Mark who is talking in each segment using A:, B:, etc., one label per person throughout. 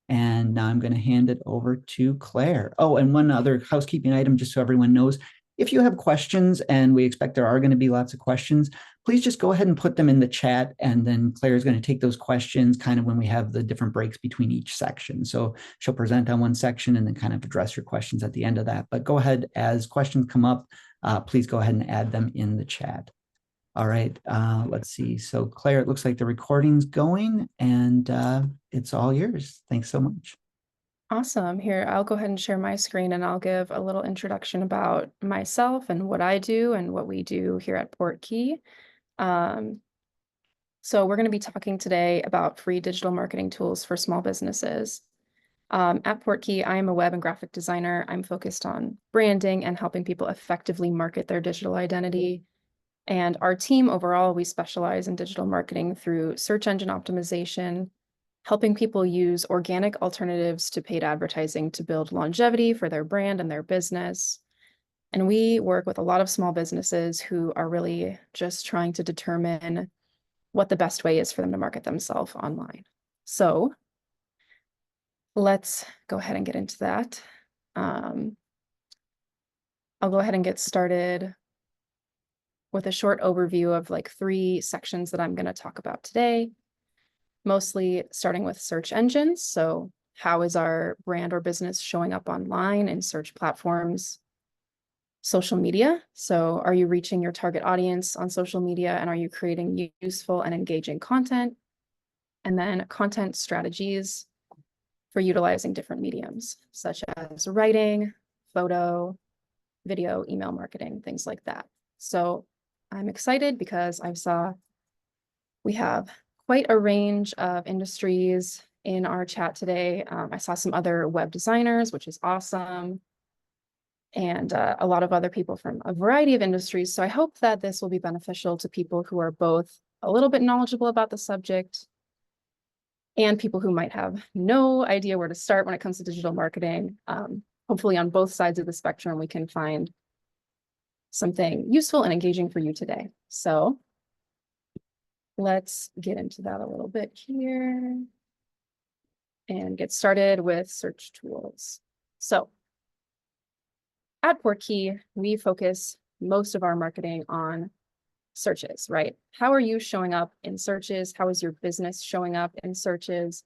A: And now I'm going to hand it over to Claire. Oh, and one other housekeeping item, just so everyone knows. If you have questions, and we expect there are going to be lots of questions, please just go ahead and put them in the chat. And then Claire is going to take those questions kind of when we have the different breaks between each section. So she'll present on one section and then kind of address your questions at the end of that. But go ahead, as questions come up, please go ahead and add them in the chat. All right, let's see. So Claire, it looks like the recording's going, and it's all yours. Thanks so much.
B: Awesome. Here, I'll go ahead and share my screen and I'll give a little introduction about myself and what I do and what we do here at Portkey. So we're going to be talking today about free digital marketing tools for small businesses. At Portkey, I am a web and graphic designer. I'm focused on branding and helping people effectively market their digital identity. And our team overall, we specialize in digital marketing through search engine optimization, helping people use organic alternatives to paid advertising to build longevity for their brand and their business. And we work with a lot of small businesses who are really just trying to determine what the best way is for them to market themselves online. So let's go ahead and get into that. I'll go ahead and get started with a short overview of like 3 sections that I'm going to talk about today. Mostly starting with search engines. So how is our brand or business showing up online in search platforms? Social media. So are you reaching your target audience on social media, and are you creating useful and engaging content? And then content strategies for utilizing different mediums, such as writing, photo, video, email marketing, things like that. So I'm excited because I saw we have quite a range of industries in our chat today. I saw some other web designers, which is awesome, and a lot of other people from a variety of industries. So I hope that this will be beneficial to people who are both a little bit knowledgeable about the subject and people who might have no idea where to start when it comes to digital marketing. Hopefully on both sides of the spectrum, we can find something useful and engaging for you today. So let's get into that a little bit here and get started with search tools. So at Portkey, we focus most of our marketing on searches, right? How are you showing up in searches? How is your business showing up in searches?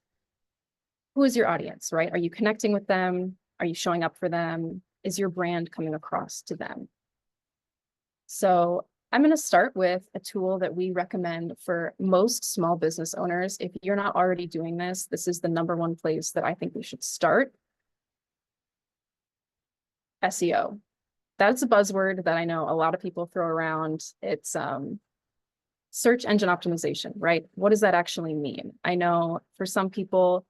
B: Who is your audience, right? Are you connecting with them? Are you showing up for them? Is your brand coming across to them? So I'm going to start with a tool that we recommend for most small business owners. If you're not already doing this, this is the #1 place that I think we should start. SEO. That's a buzzword that I know a lot of people throw around. It's search engine optimization, right? What does that actually mean? I know for some people,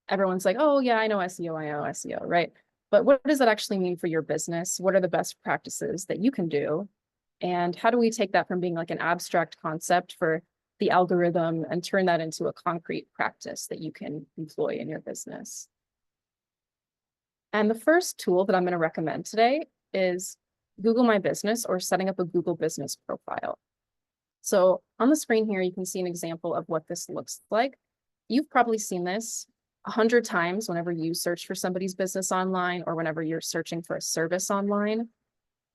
B: everyone's like, oh yeah, I know SEO, right? But what does that actually mean for your business? What are the best practices that you can do? And how do we take that from being like an abstract concept for the algorithm and turn that into a concrete practice that you can employ in your business? And the first tool that I'm going to recommend today is Google My Business, or setting up a Google Business profile. So on the screen here, you can see an example of what this looks like. You've probably seen this 100 times whenever you search for somebody's business online or whenever you're searching for a service online.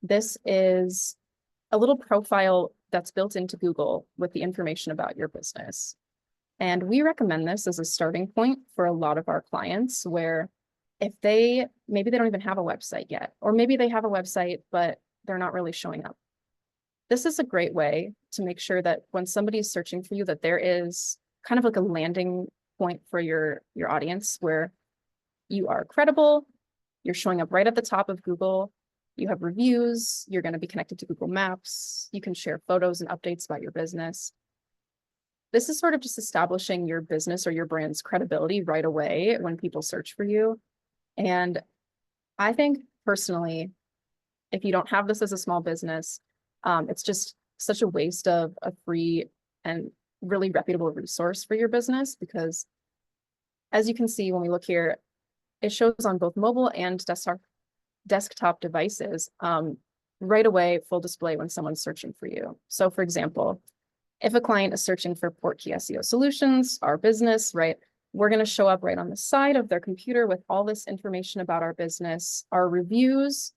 B: This is a little profile that's built into Google with the information about your business. And we recommend this as a starting point for a lot of our clients, where if maybe they don't even have a website yet, or maybe they have a website, but they're not really showing up. This is a great way to make sure that when somebody is searching for you, that there is kind of like a landing point for your audience where you are credible, you're showing up right at the top of Google, you have reviews, you're going to be connected to Google Maps, you can share photos and updates about your business. This is sort of just establishing your business or your brand's credibility right away when people search for you. And I think personally, if you don't have this as a small business, it's just such a waste of a free and really reputable resource for your business, because as you can see, when we look here, it shows on both mobile and desktop devices right away, full display when someone's searching for you. So for example, If a client is searching for Portkey SEO Solutions, our business, right, we're going to show up right on the side of their computer with all this information about our business, our reviews,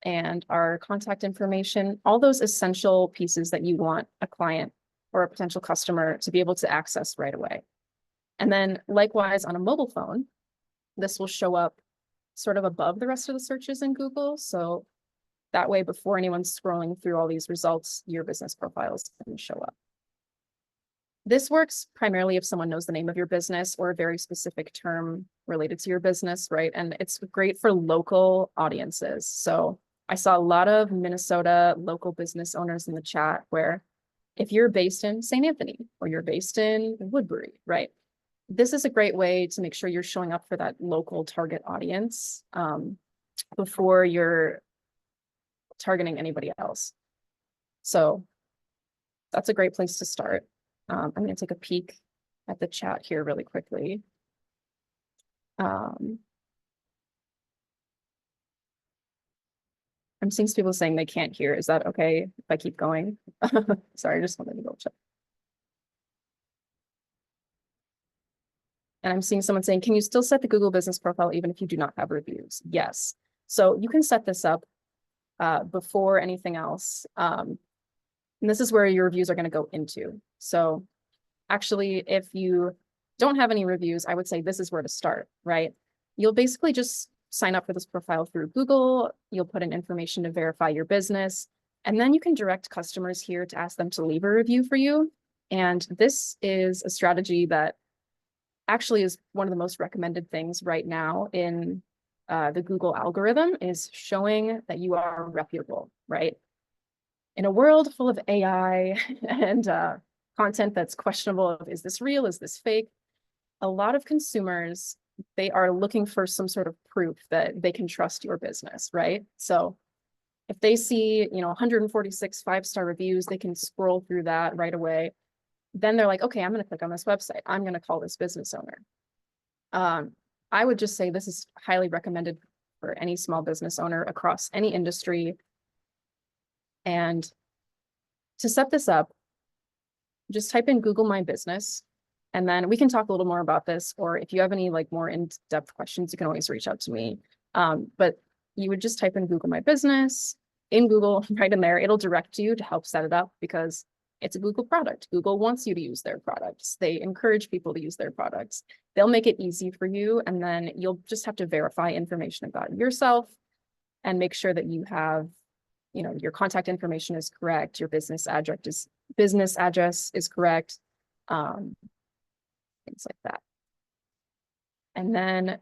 B: and our contact information, all those essential pieces that you want a client or a potential customer to be able to access right away. And then likewise on a mobile phone, this will show up sort of above the rest of the searches in Google. So that way, before anyone's scrolling through all these results, your business profile is going to show up. This works primarily if someone knows the name of your business or a very specific term related to your business, right? And it's great for local audiences. So I saw a lot of Minnesota local business owners in the chat where if you're based in St. Anthony or you're based in Woodbury, right? This is a great way to make sure you're showing up for that local target audience before you're targeting anybody else. So that's a great place to start. I'm going to take a peek at the chat here really quickly. I'm seeing some people saying they can't hear. Is that okay if I keep going? Sorry, I just wanted to go check. And I'm seeing someone saying, can you still set the Google business profile even if you do not have reviews? Yes. So you can set this up before anything else. And this is where your reviews are going to go into. So actually, if you don't have any reviews, I would say this is where to start, right? You'll basically just sign up for this profile through Google. You'll put in information to verify your business, and then you can direct customers here to ask them to leave a review for you. And this is a strategy that actually is one of the most recommended things right now in the Google algorithm, is showing that you are reputable, right? In a world full of AI and content that's questionable of, is this real, is this fake? A lot of consumers, they are looking for some sort of proof that they can trust your business, right? So if they see, 146 5-star reviews, they can scroll through that right away. Then they're like, okay, I'm going to click on this website. I'm going to call this business owner. I would just say this is highly recommended for any small business owner across any industry. And to set this up, just type in Google My Business, and then we can talk a little more about this. Or if you have any more in-depth questions, you can always reach out to me. But you would just type in Google My Business in Google, right in there. It'll direct you to help set it up because it's a Google product. Google wants you to use their products. They encourage people to use their products. They'll make it easy for you. And then you'll just have to verify information about yourself and make sure that you have, your contact information is correct. Your business address is correct. Things like that. And then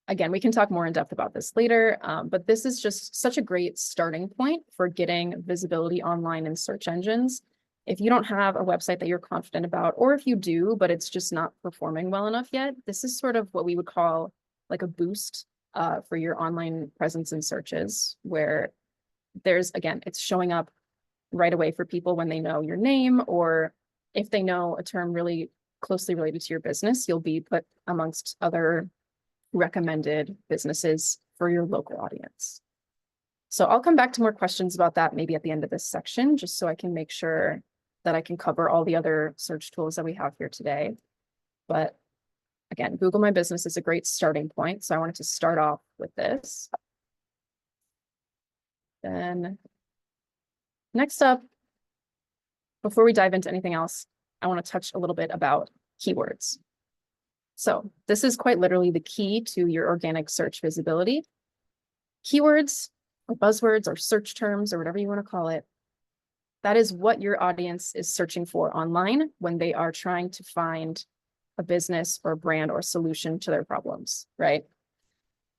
B: again, we can talk more in depth about this later, but this is just such a great starting point for getting visibility online in search engines. If you don't have a website that you're confident about, or if you do, but it's just not performing well enough yet, this is sort of what we would call like a boost for your online presence in searches, where it's showing up right away for people when they know your name, or if they know a term really closely related to your business, you'll be put amongst other recommended businesses for your local audience. So I'll come back to more questions about that maybe at the end of this section, just so I can make sure that I can cover all the other search tools that we have here today. But again, Google My Business is a great starting point. So I wanted to start off with this. Then next up, before we dive into anything else, I want to touch a little bit about keywords. So this is quite literally the key to your organic search visibility. Keywords or buzzwords or search terms or whatever you want to call it, that is what your audience is searching for online when they are trying to find a business or brand or solution to their problems, right?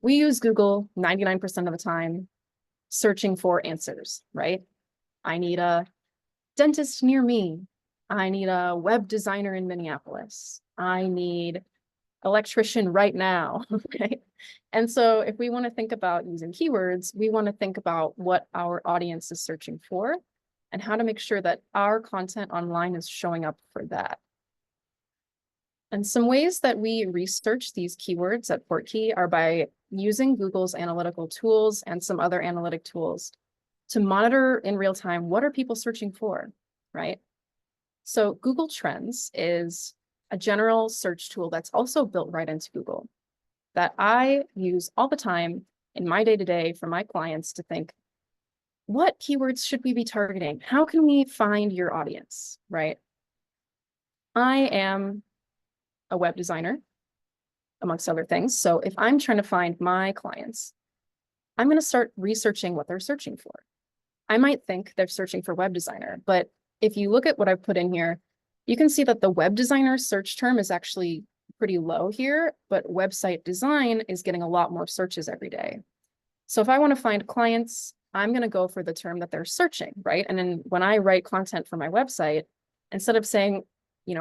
B: We use Google 99% of the time searching for answers, right? I need a dentist near me. I need a web designer in Minneapolis. I need electrician right now, okay? And so if we want to think about using keywords, we want to think about what our audience is searching for and how to make sure that our content online is showing up for that. And some ways that we research these keywords at Portkey are by using Google's analytical tools and some other analytic tools to monitor in real time, what are people searching for, right? So Google Trends is a general search tool that's also built right into Google that I use all the time in my day-to-day for my clients to think, what keywords should we be targeting? How can we find your audience, right? I am a web designer, amongst other things. So if I'm trying to find my clients, I'm going to start researching what they're searching for. I might think they're searching for web designer, but if you look at what I've put in here, you can see that the web designer search term is actually pretty low here, but website design is getting a lot more searches every day. So if I want to find clients, I'm going to go for the term that they're searching, right? And then when I write content for my website, instead of saying,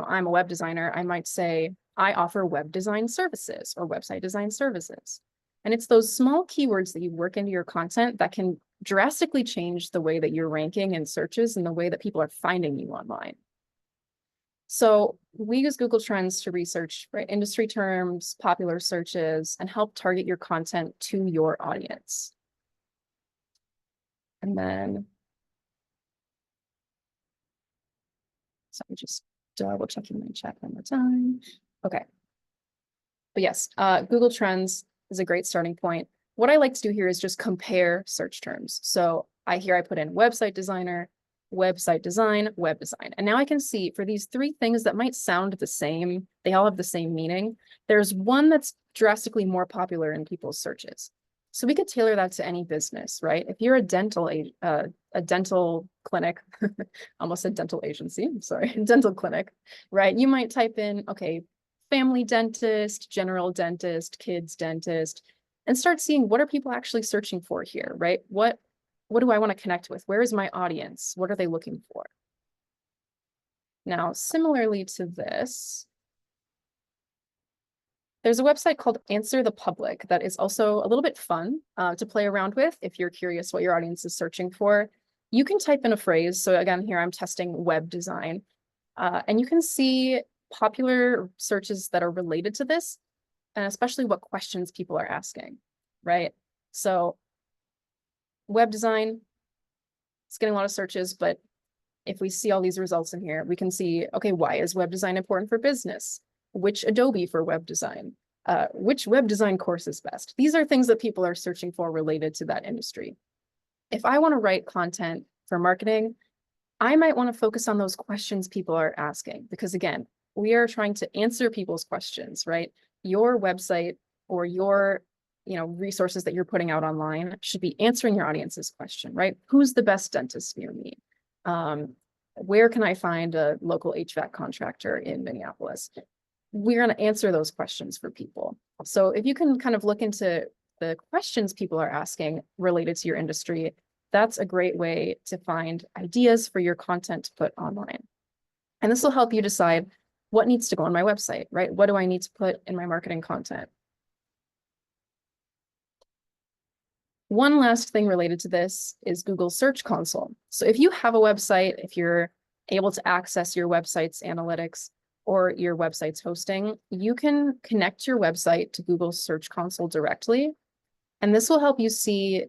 B: I'm a web designer, I might say, I offer web design services or website design services. And it's those small keywords that you work into your content that can drastically change the way that you're ranking in searches and the way that people are finding you online. So we use Google Trends to research, right, industry terms, popular searches, and help target your content to your audience. And then, so I'm just double checking my chat one more time. Okay. But yes, Google Trends is a great starting point. What I like to do here is just compare search terms. So I put in website designer, website design, web design. And now I can see for these three things that might sound the same, they all have the same meaning. There's one that's drastically more popular in people's searches. So we could tailor that to any business, right? If you're a dental clinic, almost a dental agency, I'm sorry, dental clinic, right? You might type in, okay, family dentist, general dentist, kids dentist, and start seeing what are people actually searching for here, right? What do I want to connect with? Where is my audience? What are they looking for? Now, similarly to this, there's a website called Answer the Public that is also a little bit fun to play around with if you're curious what your audience is searching for. You can type in a phrase. So again, here I'm testing web design, and you can see popular searches that are related to this, and especially what questions people are asking, right? So web design, it's getting a lot of searches, but if we see all these results in here, we can see, okay, why is web design important for business? Which Adobe for web design? Which web design course is best? These are things that people are searching for related to that industry. If I want to write content for marketing, I might want to focus on those questions people are asking, because again, we are trying to answer people's questions, right? Your website or your resources that you're putting out online should be answering your audience's question, right? Who's the best dentist near me? Where can I find a local HVAC contractor in Minneapolis? We're going to answer those questions for people. So if you can kind of look into the questions people are asking related to your industry, that's a great way to find ideas for your content to put online. And this will help you decide what needs to go on my website, right? What do I need to put in my marketing content? One last thing related to this is Google Search Console. So if you have a website, if you're able to access your website's analytics or your website's hosting, you can connect your website to Google Search Console directly. And this will help you see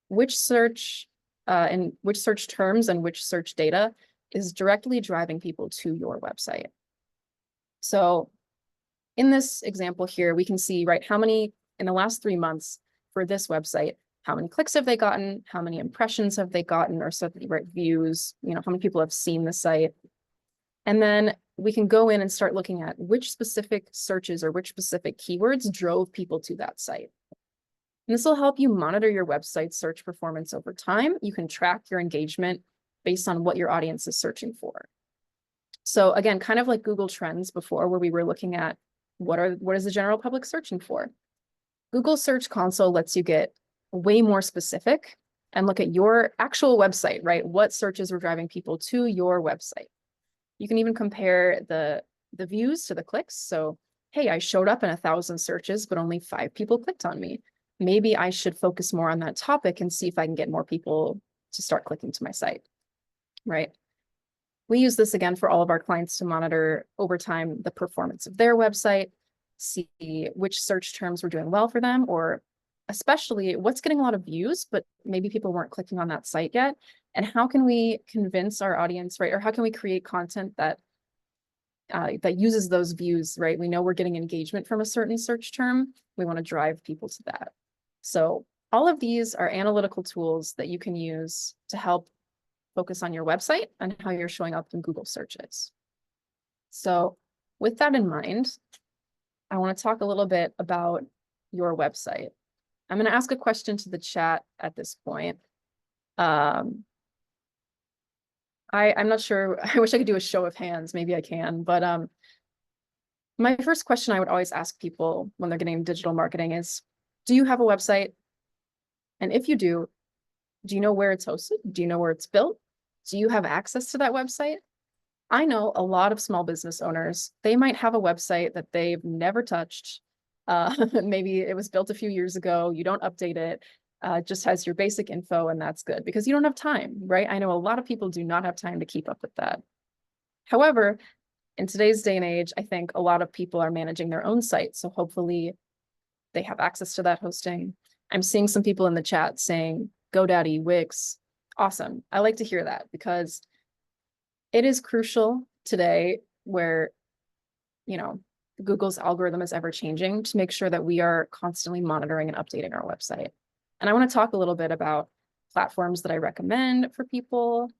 B: which search and which search terms and which search data is directly driving people to your website. So in this example here, we can see, right, how many in the last 3 months for this website, how many clicks have they gotten? How many impressions have they gotten? Or so right, views, how many people have seen the site? And then we can go in and start looking at which specific searches or which specific keywords drove people to that site. And this will help you monitor your website's search performance over time. You can track your engagement based on what your audience is searching for. So again, kind of like Google Trends before, where we were looking at what is the general public searching for? Google Search Console lets you get way more specific and look at your actual website, right? What searches were driving people to your website? You can even compare the views to the clicks. So, hey, I showed up in 1,000 searches, but only 5 people clicked on me. Maybe I should focus more on that topic and see if I can get more people to start clicking to my site, right? We use this again for all of our clients to monitor over time the performance of their website, see which search terms were doing well for them or especially what's getting a lot of views, but maybe people weren't clicking on that site yet. And how can we convince our audience, right? Or how can we create content that that uses those views, right? We know we're getting engagement from a certain search term. We want to drive people to that. So all of these are analytical tools that you can use to help focus on your website and how you're showing up in Google searches. So with that in mind, I want to talk a little bit about your website. I'm going to ask a question to the chat at this point. I'm not sure. I wish I could do a show of hands. Maybe I can. But my first question I would always ask people when they're getting digital marketing is, do you have a website? And if you do you know where it's hosted? Do you know where it's built? Do you have access to that website? I know a lot of small business owners, they might have a website that they've never touched. Maybe it was built a few years ago. You don't update it. Just has your basic info, and that's good because you don't have time, right? I know a lot of people do not have time to keep up with that. However, in today's day and age, I think a lot of people are managing their own site. So hopefully they have access to that hosting. I'm seeing some people in the chat saying GoDaddy, Wix. Awesome. I like to hear that because it is crucial today where, you know, Google's algorithm is ever changing to make sure that we are constantly monitoring and updating our website. And I want to talk a little bit about platforms that I recommend for people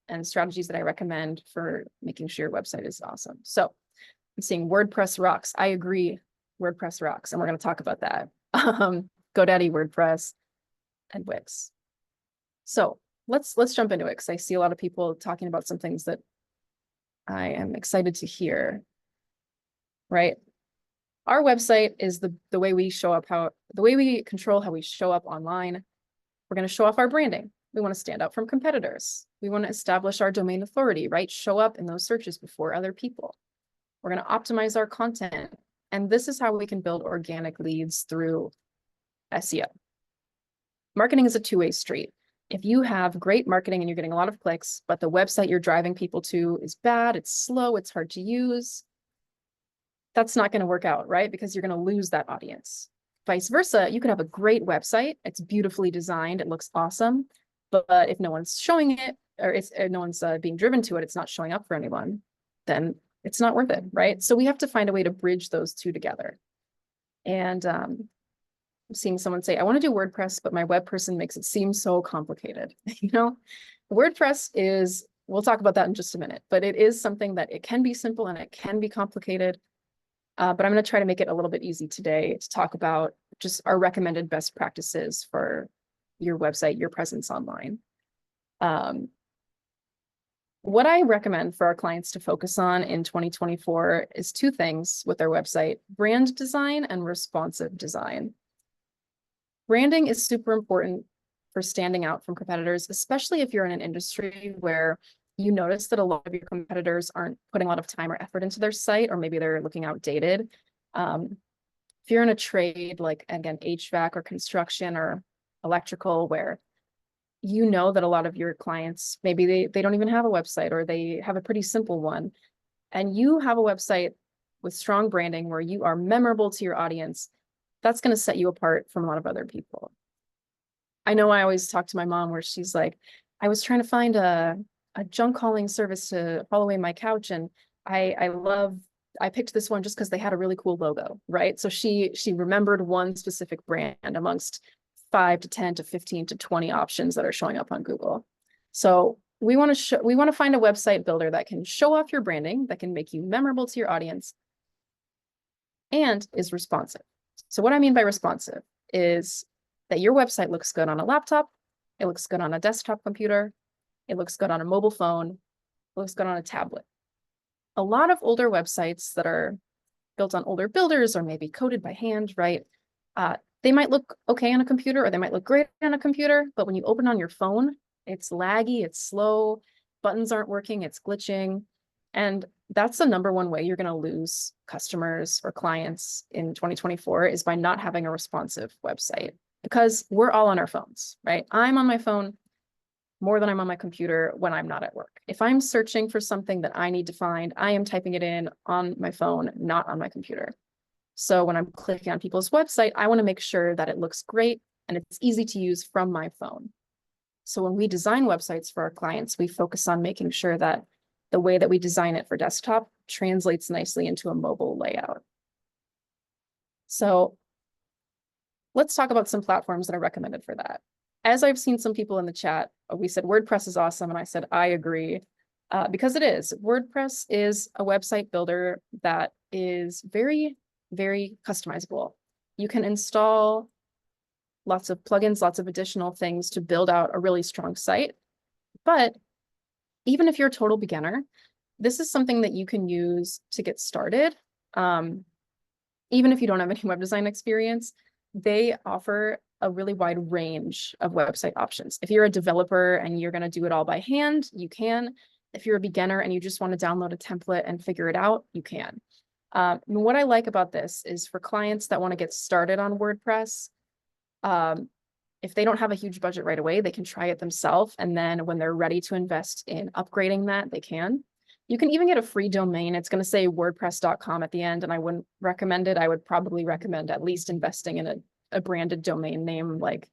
B: and strategies that I recommend for making sure your website is awesome. So I'm seeing WordPress rocks. I agree, WordPress rocks, and we're going to talk about that. GoDaddy, WordPress, and Wix. So let's jump into it because I see a lot of people talking about some things that I am excited to hear. Right? Our website is the way we show up, the way we control how we show up online. We're going to show off our branding. We want to stand out from competitors. We want to establish our domain authority, right? Show up in those searches before other people. We're going to optimize our content. And this is how we can build organic leads through SEO. Marketing is a two-way street. If you have great marketing and you're getting a lot of clicks, but the website you're driving people to is bad, it's slow, it's hard to use, that's not going to work out, right? Because you're going to lose that audience. Vice versa, you could have a great website. It's beautifully designed. It looks awesome. But if no one's showing it, or if no one's being driven to it, it's not showing up for anyone, then it's not worth it, right? So we have to find a way to bridge those two together. And I'm seeing someone say, I want to do WordPress, but my web person makes it seem so complicated. You know, WordPress is, we'll talk about that in just a minute, but it is something that it can be simple and it can be complicated. But I'm going to try to make it a little bit easy today to talk about just our recommended best practices for your website, your presence online. What I recommend for our clients to focus on in 2024 is two things with their website: brand design and responsive design. Branding is super important for standing out from competitors, especially if you're in an industry where you notice that a lot of your competitors aren't putting a lot of time or effort into their site, or maybe they're looking outdated. If you're in a trade like, again, HVAC or construction or electrical, where you know that a lot of your clients, maybe they don't even have a website, or they have a pretty simple one, and you have a website with strong branding where you are memorable to your audience, that's going to set you apart from a lot of other people. I know I always talk to my mom where she's like, I was trying to find a junk hauling service to haul away my couch, and I picked this one just because they had a really cool logo, right? So she remembered one specific brand amongst 5 to 10 to 15 to 20 options that are showing up on Google. So we want to find a website builder that can show off your branding, that can make you memorable to your audience, and is responsive. So what I mean by responsive is that your website looks good on a laptop, it looks good on a desktop computer, it looks good on a mobile phone, it looks good on a tablet. A lot of older websites that are built on older builders or maybe coded by hand, right? They might look okay on a computer, or they might look great on a computer, but when you open on your phone, it's laggy, it's slow, buttons aren't working, it's glitching. And that's the number one way you're going to lose customers or clients in 2024 is by not having a responsive website, because we're all on our phones, right? I'm on my phone more than I'm on my computer when I'm not at work. If I'm searching for something that I need to find, I am typing it in on my phone, not on my computer. So when I'm clicking on people's website, I want to make sure that it looks great and it's easy to use from my phone. So when we design websites for our clients, we focus on making sure that the way that we design it for desktop translates nicely into a mobile layout. So let's talk about some platforms that are recommended for that. As I've seen some people in the chat, we said WordPress is awesome, and I said I agree, because it is. WordPress is a website builder that is very, very customizable. You can install lots of plugins, lots of additional things to build out a really strong site. But even if you're a total beginner, this is something that you can use to get started. Even if you don't have any web design experience, they offer a really wide range of website options. If you're a developer and you're going to do it all by hand, you can. If you're a beginner and you just want to download a template and figure it out, you can. And what I like about this is for clients that want to get started on WordPress, if they don't have a huge budget right away, they can try it themselves. And then when they're ready to invest in upgrading that, they can. You can even get a free domain. It's going to say wordpress.com at the end, and I wouldn't recommend it. I would probably recommend at least investing in a branded domain name like,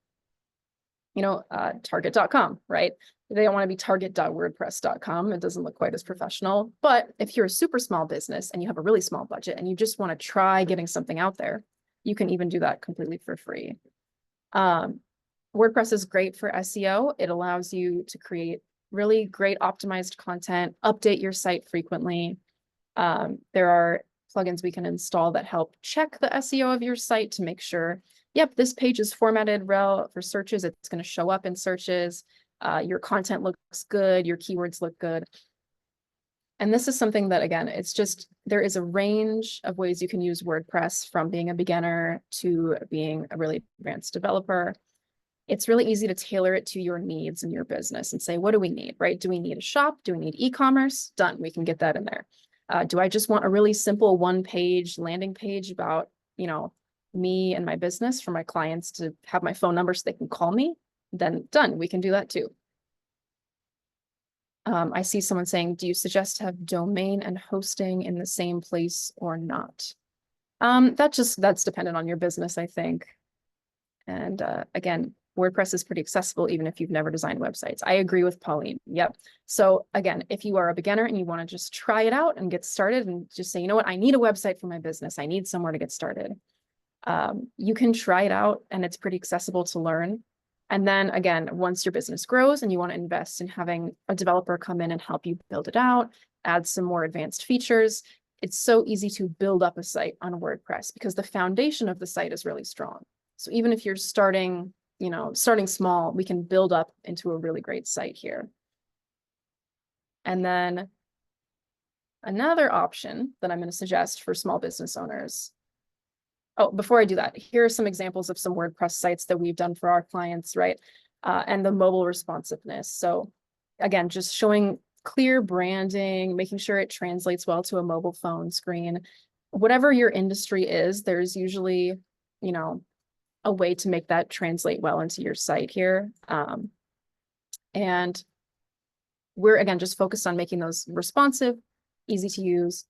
B: target.com, right? They don't want to be target.wordpress.com. It doesn't look quite as professional. But if you're a super small business and you have a really small budget and you just want to try getting something out there, you can even do that completely for free. WordPress is great for SEO. It allows you to create really great optimized content, update your site frequently. There are plugins we can install that help check the SEO of your site to make sure, yep, this page is formatted well for searches. It's going to show up in searches. Your content looks good. Your keywords look good. And this is something that, again, it's just, there is a range of ways you can use WordPress from being a beginner to being a really advanced developer. It's really easy to tailor it to your needs in your business and say, what do we need, right? Do we need a shop? Do we need e-commerce? Done. We can get that in there. Do I just want a really simple one-page landing page about, me and my business for my clients to have my phone number so they can call me? Then done. We can do that too. I see someone saying, do you suggest to have domain and hosting in the same place or not? That's dependent on your business, I think. And again, WordPress is pretty accessible even if you've never designed websites. I agree with Pauline. Yep. So again, if you are a beginner and you want to just try it out and get started and just say, you know what, I need a website for my business. I need somewhere to get started. You can try it out and it's pretty accessible to learn. And then again, once your business grows and you want to invest in having a developer come in and help you build it out, add some more advanced features, it's so easy to build up a site on WordPress because the foundation of the site is really strong. So even if you're starting small, we can build up into a really great site here. And then another option that I'm going to suggest for small business owners. Oh, before I do that, here are some examples of some WordPress sites that we've done for our clients, right? And the mobile responsiveness. So again, just showing clear branding, making sure it translates well to a mobile phone screen. Whatever your industry is, there's usually, a way to make that translate well into your site here. And we're, again, just focused on making those responsive, easy to use.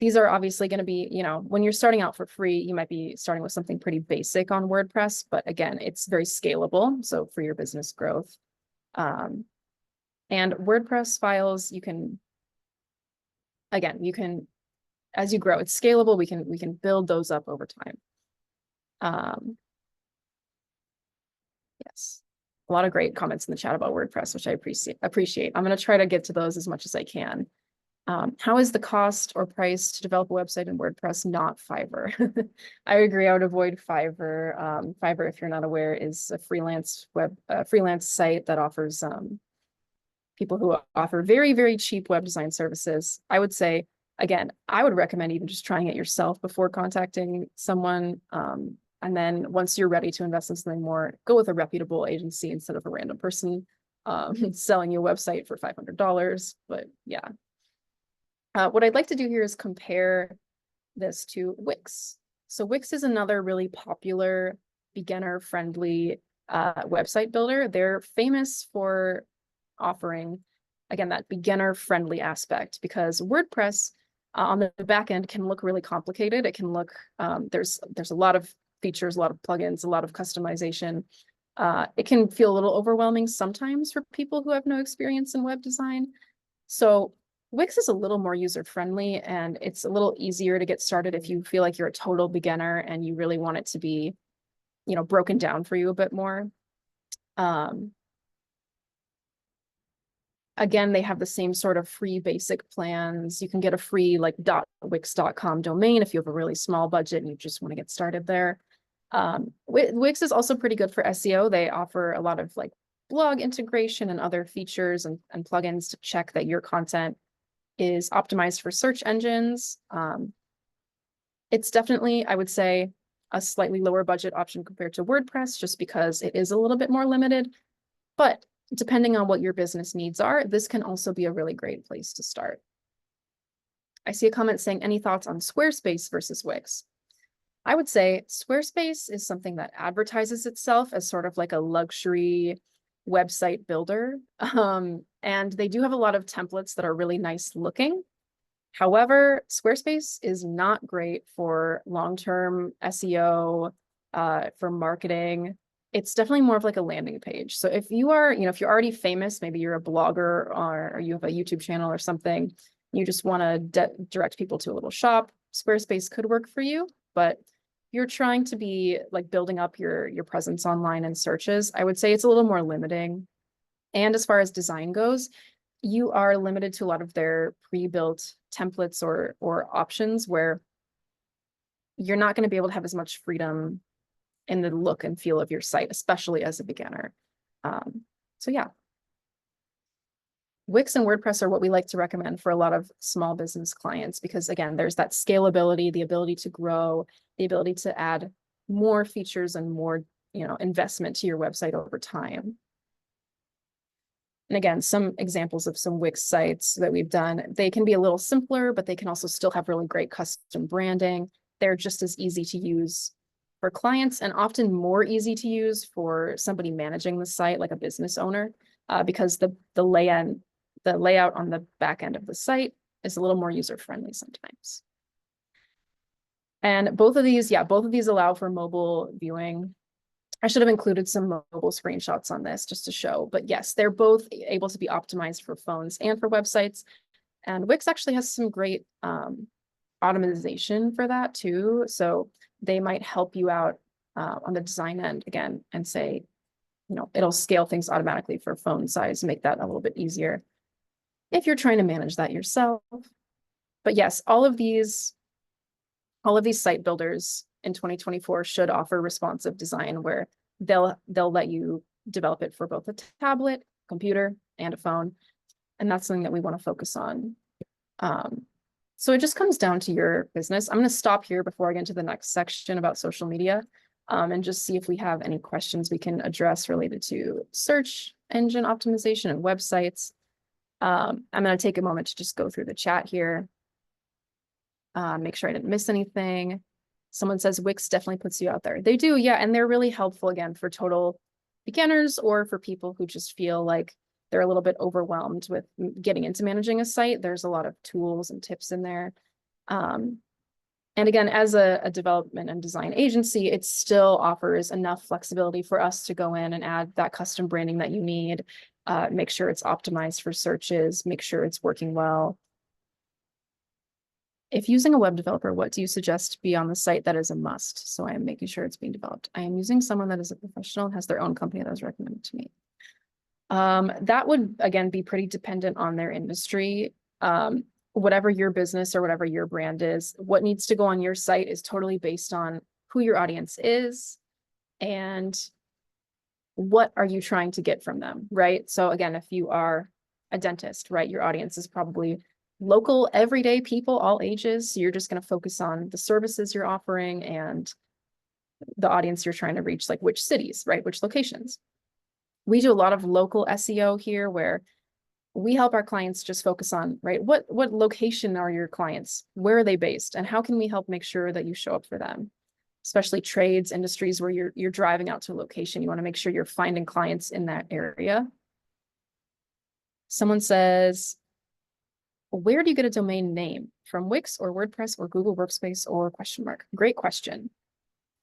B: These are obviously going to be, when you're starting out for free, you might be starting with something pretty basic on WordPress, but again, it's very scalable. So for your business growth. And WordPress files, you can, as you grow, it's scalable. We can build those up over time. Yes, a lot of great comments in the chat about WordPress, which I appreciate. I'm going to try to get to those as much as I can. How is the cost or price to develop a website in WordPress, not Fiverr? I agree. I would avoid Fiverr. Fiverr, if you're not aware, is a freelance site that offers people who offer very, very cheap web design services. I would say, again, I would recommend even just trying it yourself before contacting someone. And then once you're ready to invest in something more, go with a reputable agency instead of a random person selling you a website for $500. But yeah. What I'd like to do here is compare this to Wix. So Wix is another really popular beginner-friendly website builder. They're famous for offering, again, that beginner-friendly aspect because WordPress on the back end can look really complicated. It can look, there's a lot of features, a lot of plugins, a lot of customization. It can feel a little overwhelming sometimes for people who have no experience in web design. So Wix is a little more user-friendly, and it's a little easier to get started if you feel like you're a total beginner and you really want it to be, broken down for you a bit more. Again, they have the same sort of free basic plans. You can get a free like .wix.com domain if you have a really small budget and you just want to get started there. Wix is also pretty good for SEO. They offer a lot of like blog integration and other features and plugins to check that your content is optimized for search engines. It's definitely, I would say, a slightly lower budget option compared to WordPress, just because it is a little bit more limited. But depending on what your business needs are, this can also be a really great place to start. I see a comment saying, any thoughts on Squarespace versus Wix? I would say Squarespace is something that advertises itself as sort of like a luxury website builder. And they do have a lot of templates that are really nice looking. However, Squarespace is not great for long-term SEO, for marketing. It's definitely more of like a landing page. So if you are, if you're already famous, maybe you're a blogger or you have a YouTube channel or something, you just want to direct people to a little shop, Squarespace could work for you. But you're trying to be like building up your presence online and searches, I would say it's a little more limiting. And as far as design goes, you are limited to a lot of their pre-built templates or options where you're not going to be able to have as much freedom in the look and feel of your site, especially as a beginner. So yeah. Wix and WordPress are what we like to recommend for a lot of small business clients, because again, there's that scalability, the ability to grow, the ability to add more features and more, investment to your website over time. And again, some examples of some Wix sites that we've done, they can be a little simpler, but they can also still have really great custom branding. They're just as easy to use for clients and often more easy to use for somebody managing the site, like a business owner, because the layout on the back end of the site is a little more user-friendly sometimes. And both of these allow for mobile viewing. I should have included some mobile screenshots on this just to show, but yes, they're both able to be optimized for phones and for websites. And Wix actually has some great automation for that too. So they might help you out on the design end again and say, it'll scale things automatically for phone size, make that a little bit easier if you're trying to manage that yourself. But yes, all of these site builders in 2024 should offer responsive design where they'll let you develop it for both a tablet, computer, and a phone. And that's something that we want to focus on. So it just comes down to your business. I'm going to stop here before I get into the next section about social media, and just see if we have any questions we can address related to search engine optimization and websites. I'm going to take a moment to just go through the chat here. Make sure I didn't miss anything. Someone says Wix definitely puts you out there. They do, yeah, and they're really helpful again for total beginners or for people who just feel like they're a little bit overwhelmed with getting into managing a site. There's a lot of tools and tips in there. And again, as a development and design agency, it still offers enough flexibility for us to go in and add that custom branding that you need, make sure it's optimized for searches, make sure it's working well. If using a web developer, what do you suggest be on the site that is a must? So I am making sure it's being developed. I am using someone that is a professional and has their own company that was recommended to me. That would, again, be pretty dependent on their industry. Whatever your business or whatever your brand is, what needs to go on your site is totally based on who your audience is and what are you trying to get from them, right? So again, if you are a dentist, right, your audience is probably local, everyday people, all ages. So you're just going to focus on the services you're offering and the audience you're trying to reach, like which cities, right, which locations. We do a lot of local SEO here where we help our clients just focus on, right, what location are your clients? Where are they based? And how can we help make sure that you show up for them? Especially trades, industries where you're driving out to a location. You want to make sure you're finding clients in that area. Someone says, Where do you get a domain name? From Wix or WordPress or Google Workspace or ? Great question.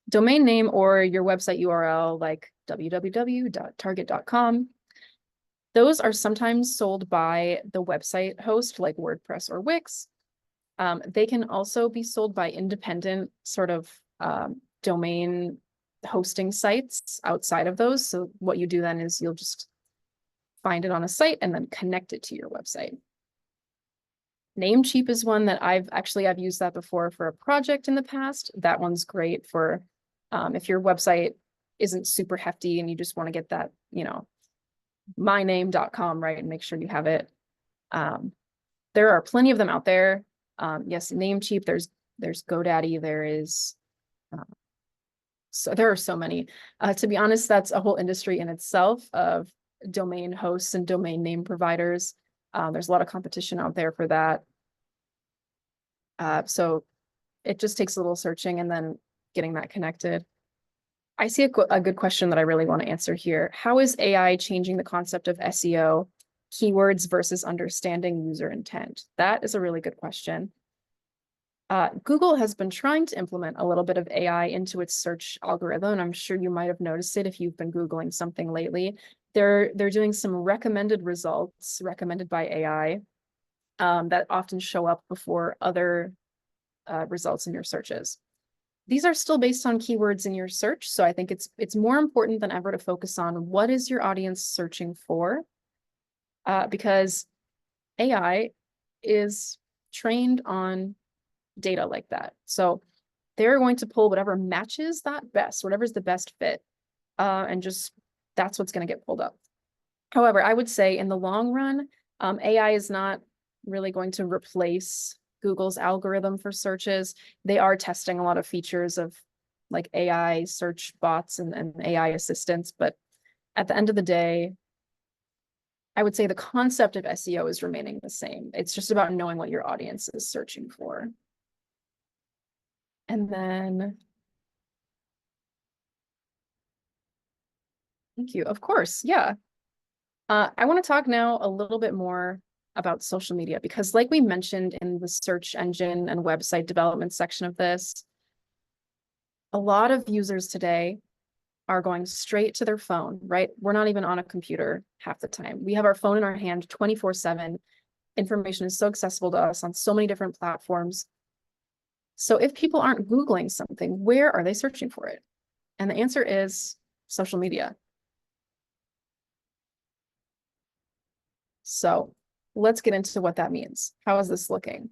B: Domain name or your website URL like www.target.com. Those are sometimes sold by the website host like WordPress or Wix. They can also be sold by independent sort of domain hosting sites outside of those. So what you do then is you'll just find it on a site and then connect it to your website. Namecheap is one that I've used that before for a project in the past. That one's great for if your website isn't super hefty and you just want to get that, myname.com, right? And make sure you have it. There are plenty of them out there. Yes, Namecheap, there's GoDaddy, so there are so many. To be honest, that's a whole industry in itself of domain hosts and domain name providers. There's a lot of competition out there for that. So it just takes a little searching and then getting that connected. I see a good question that I really want to answer here. How is AI changing the concept of SEO, keywords versus understanding user intent? That is a really good question. Google has been trying to implement a little bit of AI into its search algorithm, and I'm sure you might have noticed it if you've been Googling something lately. They're doing some recommended results recommended by AI that often show up before other results in your searches. These are still based on keywords in your search, so I think it's more important than ever to focus on what is your audience searching for, because AI is trained on data like that. So they're going to pull whatever matches that best, whatever's the best fit, and just that's what's going to get pulled up. However, I would say in the long run, AI is not really going to replace Google's algorithm for searches. They are testing a lot of features of like AI search bots and AI assistants, but at the end of the day, I would say the concept of SEO is remaining the same. It's just about knowing what your audience is searching for. And then, thank you. Of course, yeah. I want to talk now a little bit more about social media, because like we mentioned in the search engine and website development section of this, a lot of users today are going straight to their phone, right? We're not even on a computer half the time. We have our phone in our hand 24/7. Information is so accessible to us on so many different platforms. So if people aren't Googling something, where are they searching for it? And the answer is social media. So let's get into what that means. How is this looking?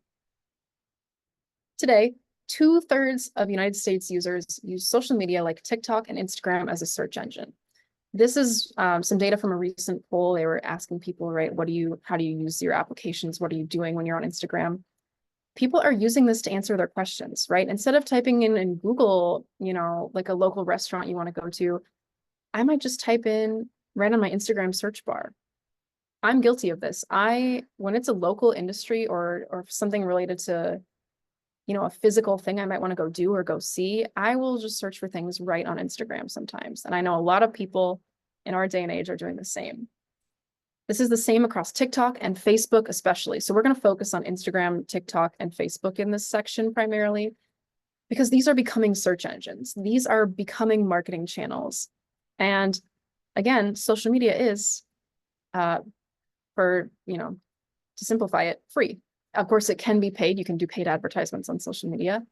B: Today, 2/3 of United States users use social media like TikTok and Instagram as a search engine. This is some data from a recent poll. They were asking people, right, how do you use your applications? What are you doing when you're on Instagram? People are using this to answer their questions, right? Instead of typing in Google, like a local restaurant you want to go to, I might just type in right on my Instagram search bar. I'm guilty of this. When it's a local industry or something related to, a physical thing I might want to go do or go see, I will just search for things right on Instagram sometimes. And I know a lot of people in our day and age are doing the same. This is the same across TikTok and Facebook especially. So we're going to focus on Instagram, TikTok, and Facebook in this section primarily, because these are becoming search engines. These are becoming marketing channels. And again, social media is, to simplify it, free. Of course, it can be paid. You can do paid advertisements on social media.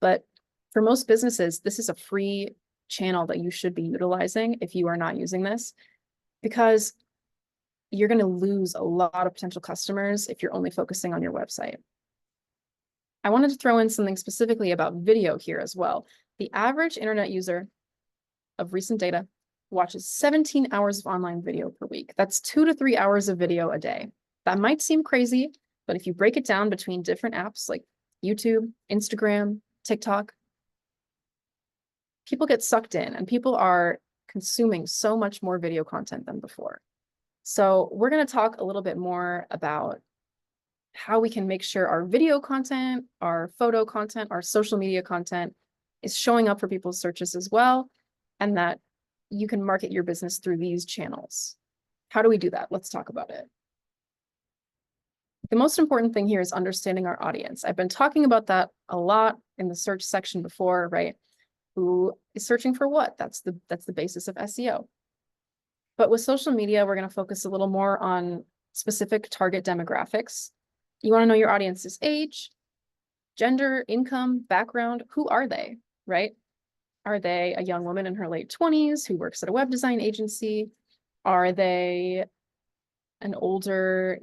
B: But for most businesses, this is a free channel that you should be utilizing if you are not using this, because you're going to lose a lot of potential customers if you're only focusing on your website. I wanted to throw in something specifically about video here as well. The average internet user of recent data watches 17 hours of online video per week. That's 2 to 3 hours of video a day. That might seem crazy, but if you break it down between different apps like YouTube, Instagram, TikTok, people get sucked in and people are consuming so much more video content than before. So we're going to talk a little bit more about how we can make sure our video content, our photo content, our social media content is showing up for people's searches as well, and that you can market your business through these channels. How do we do that? Let's talk about it. The most important thing here is understanding our audience. I've been talking about that a lot in the search section before, right? Who is searching for what? That's the basis of SEO. But with social media, we're going to focus a little more on specific target demographics. You want to know your audience's age, gender, income, background. Who are they, right? Are they a young woman in her late 20s who works at a web design agency? Are they an older,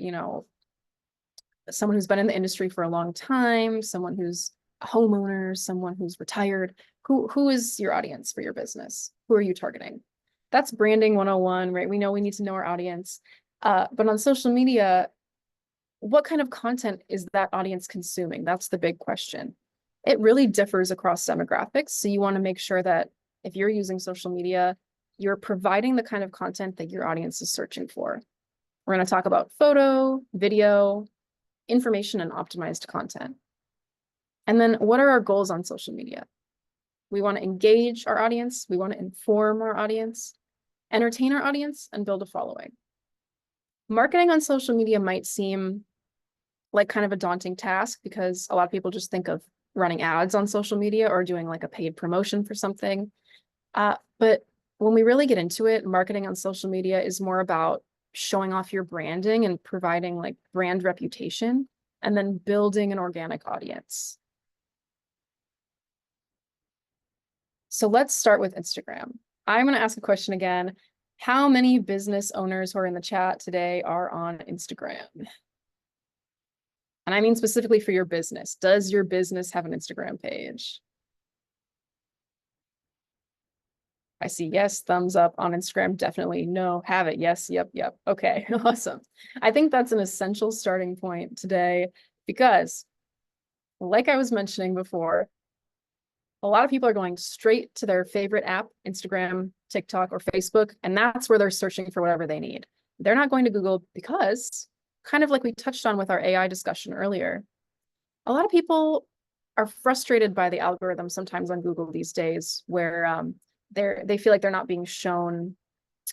B: someone who's been in the industry for a long time, someone who's a homeowner, someone who's retired? Who is your audience for your business? Who are you targeting? That's branding 101, right? We know we need to know our audience. But on social media, what kind of content is that audience consuming? That's the big question. It really differs across demographics. So you want to make sure that if you're using social media, you're providing the kind of content that your audience is searching for. We're going to talk about photo, video, information, and optimized content. And then what are our goals on social media? We want to engage our audience. We want to inform our audience, entertain our audience, and build a following. Marketing on social media might seem like kind of a daunting task because a lot of people just think of running ads on social media or doing like a paid promotion for something. But when we really get into it, marketing on social media is more about showing off your branding and providing like brand reputation and then building an organic audience. So let's start with Instagram. I'm going to ask a question again. How many business owners who are in the chat today are on Instagram? And I mean specifically for your business. Does your business have an Instagram page? I see yes, thumbs up on Instagram. Definitely no, have it. Yes, yep. Okay, awesome. I think that's an essential starting point today because, like I was mentioning before, a lot of people are going straight to their favorite app, Instagram, TikTok, or Facebook, and that's where they're searching for whatever they need. They're not going to Google because, kind of like we touched on with our AI discussion earlier, a lot of people are frustrated by the algorithm sometimes on Google these days where they feel like they're not being shown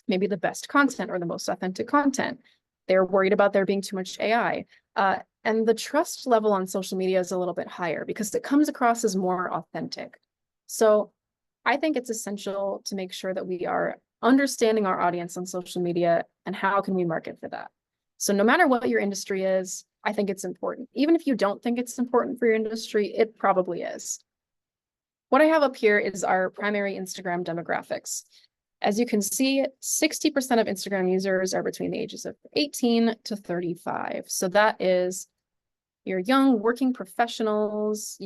B: maybe the best content or the most authentic content. They're worried about there being too much AI. And the trust level on social media is a little bit higher because it comes across as more authentic. So I think it's essential to make sure that we are understanding our audience on social media and how can we market for that. So no matter what your industry is, I think it's important. Even if you don't think it's important for your industry, it probably is. What I have up here is our primary Instagram demographics. As you can see, 60% of Instagram users are between the ages of 18 to 35. So that is your young working professionals,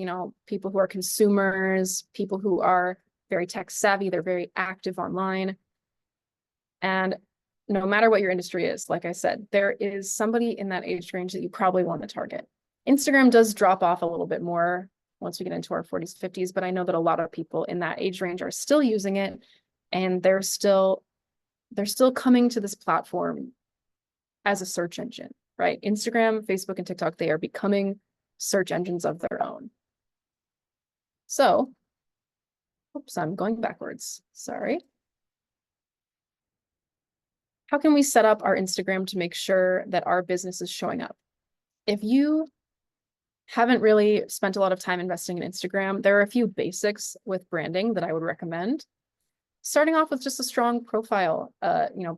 B: people who are consumers, people who are very tech savvy, they're very active online. And no matter what your industry is, like I said, there is somebody in that age range that you probably want to target. Instagram does drop off a little bit more once we get into our 40s, 50s, but I know that a lot of people in that age range are still using it and they're still coming to this platform as a search engine, right? Instagram, Facebook, and TikTok, they are becoming search engines of their own. So, oops, I'm going backwards, sorry. How can we set up our Instagram to make sure that our business is showing up? If you haven't really spent a lot of time investing in Instagram, there are a few basics with branding that I would recommend. Starting off with just a strong profile,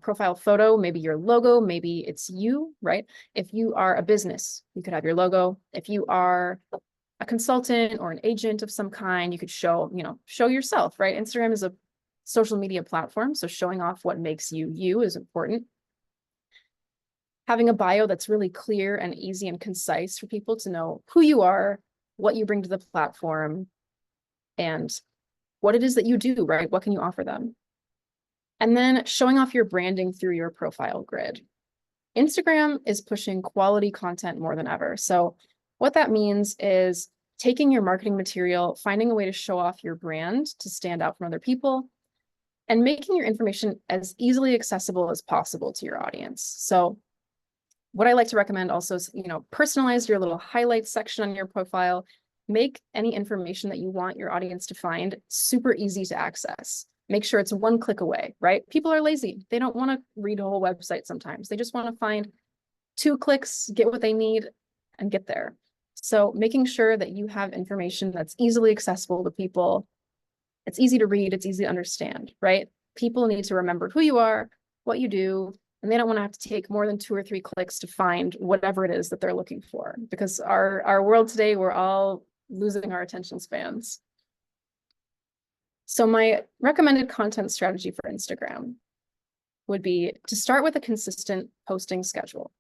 B: profile photo, maybe your logo, maybe it's you, right? If you are a business, you could have your logo. If you are a consultant or an agent of some kind, you could show yourself, right? Instagram is a social media platform, so showing off what makes you you is important. Having a bio that's really clear and easy and concise for people to know who you are, what you bring to the platform, and what it is that you do, right? What can you offer them? And then showing off your branding through your profile grid. Instagram is pushing quality content more than ever. So what that means is taking your marketing material, finding a way to show off your brand to stand out from other people, and making your information as easily accessible as possible to your audience. So what I like to recommend also is, personalize your little highlights section on your profile. Make any information that you want your audience to find super easy to access. Make sure it's one click away, right? People are lazy. They don't want to read a whole website sometimes. They just want to find 2 clicks, get what they need, and get there. So making sure that you have information that's easily accessible to people. It's easy to read, it's easy to understand, right? People need to remember who you are, what you do, and they don't want to have to take more than 2 or 3 clicks to find whatever it is that they're looking for. Because our world today, we're all losing our attention spans. So my recommended content strategy for Instagram would be to start with a consistent posting schedule.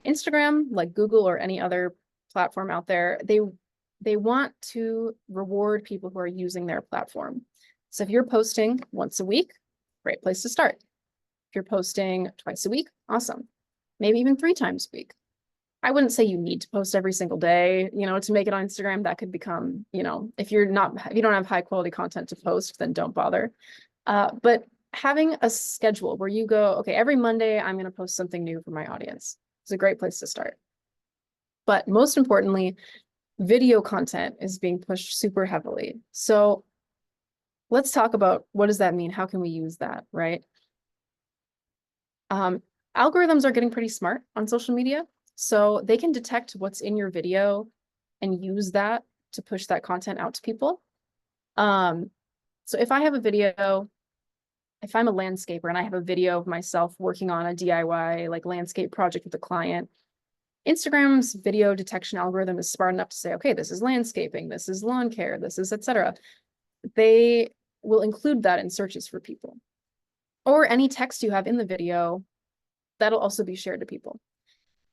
B: Instagram, like Google or any other platform out there, they want to reward people who are using their platform. So if you're posting once a week, great place to start. If you're posting twice a week, awesome. Maybe even 3 times a week. I wouldn't say you need to post every single day, to make it on Instagram. That could become, if you don't have high quality content to post, then don't bother. But having a schedule where you go, okay, every Monday, I'm going to post something new for my audience. It's a great place to start. But most importantly, video content is being pushed super heavily. So let's talk about what does that mean? How can we use that, right? Algorithms are getting pretty smart on social media. So they can detect what's in your video and use that to push that content out to people. So if I have a video, if I'm a landscaper and I have a video of myself working on a DIY like landscape project with a client, Instagram's video detection algorithm is smart enough to say, okay, this is landscaping, this is lawn care, this is etc. They will include that in searches for people. Or any text you have in the video, that'll also be shared to people.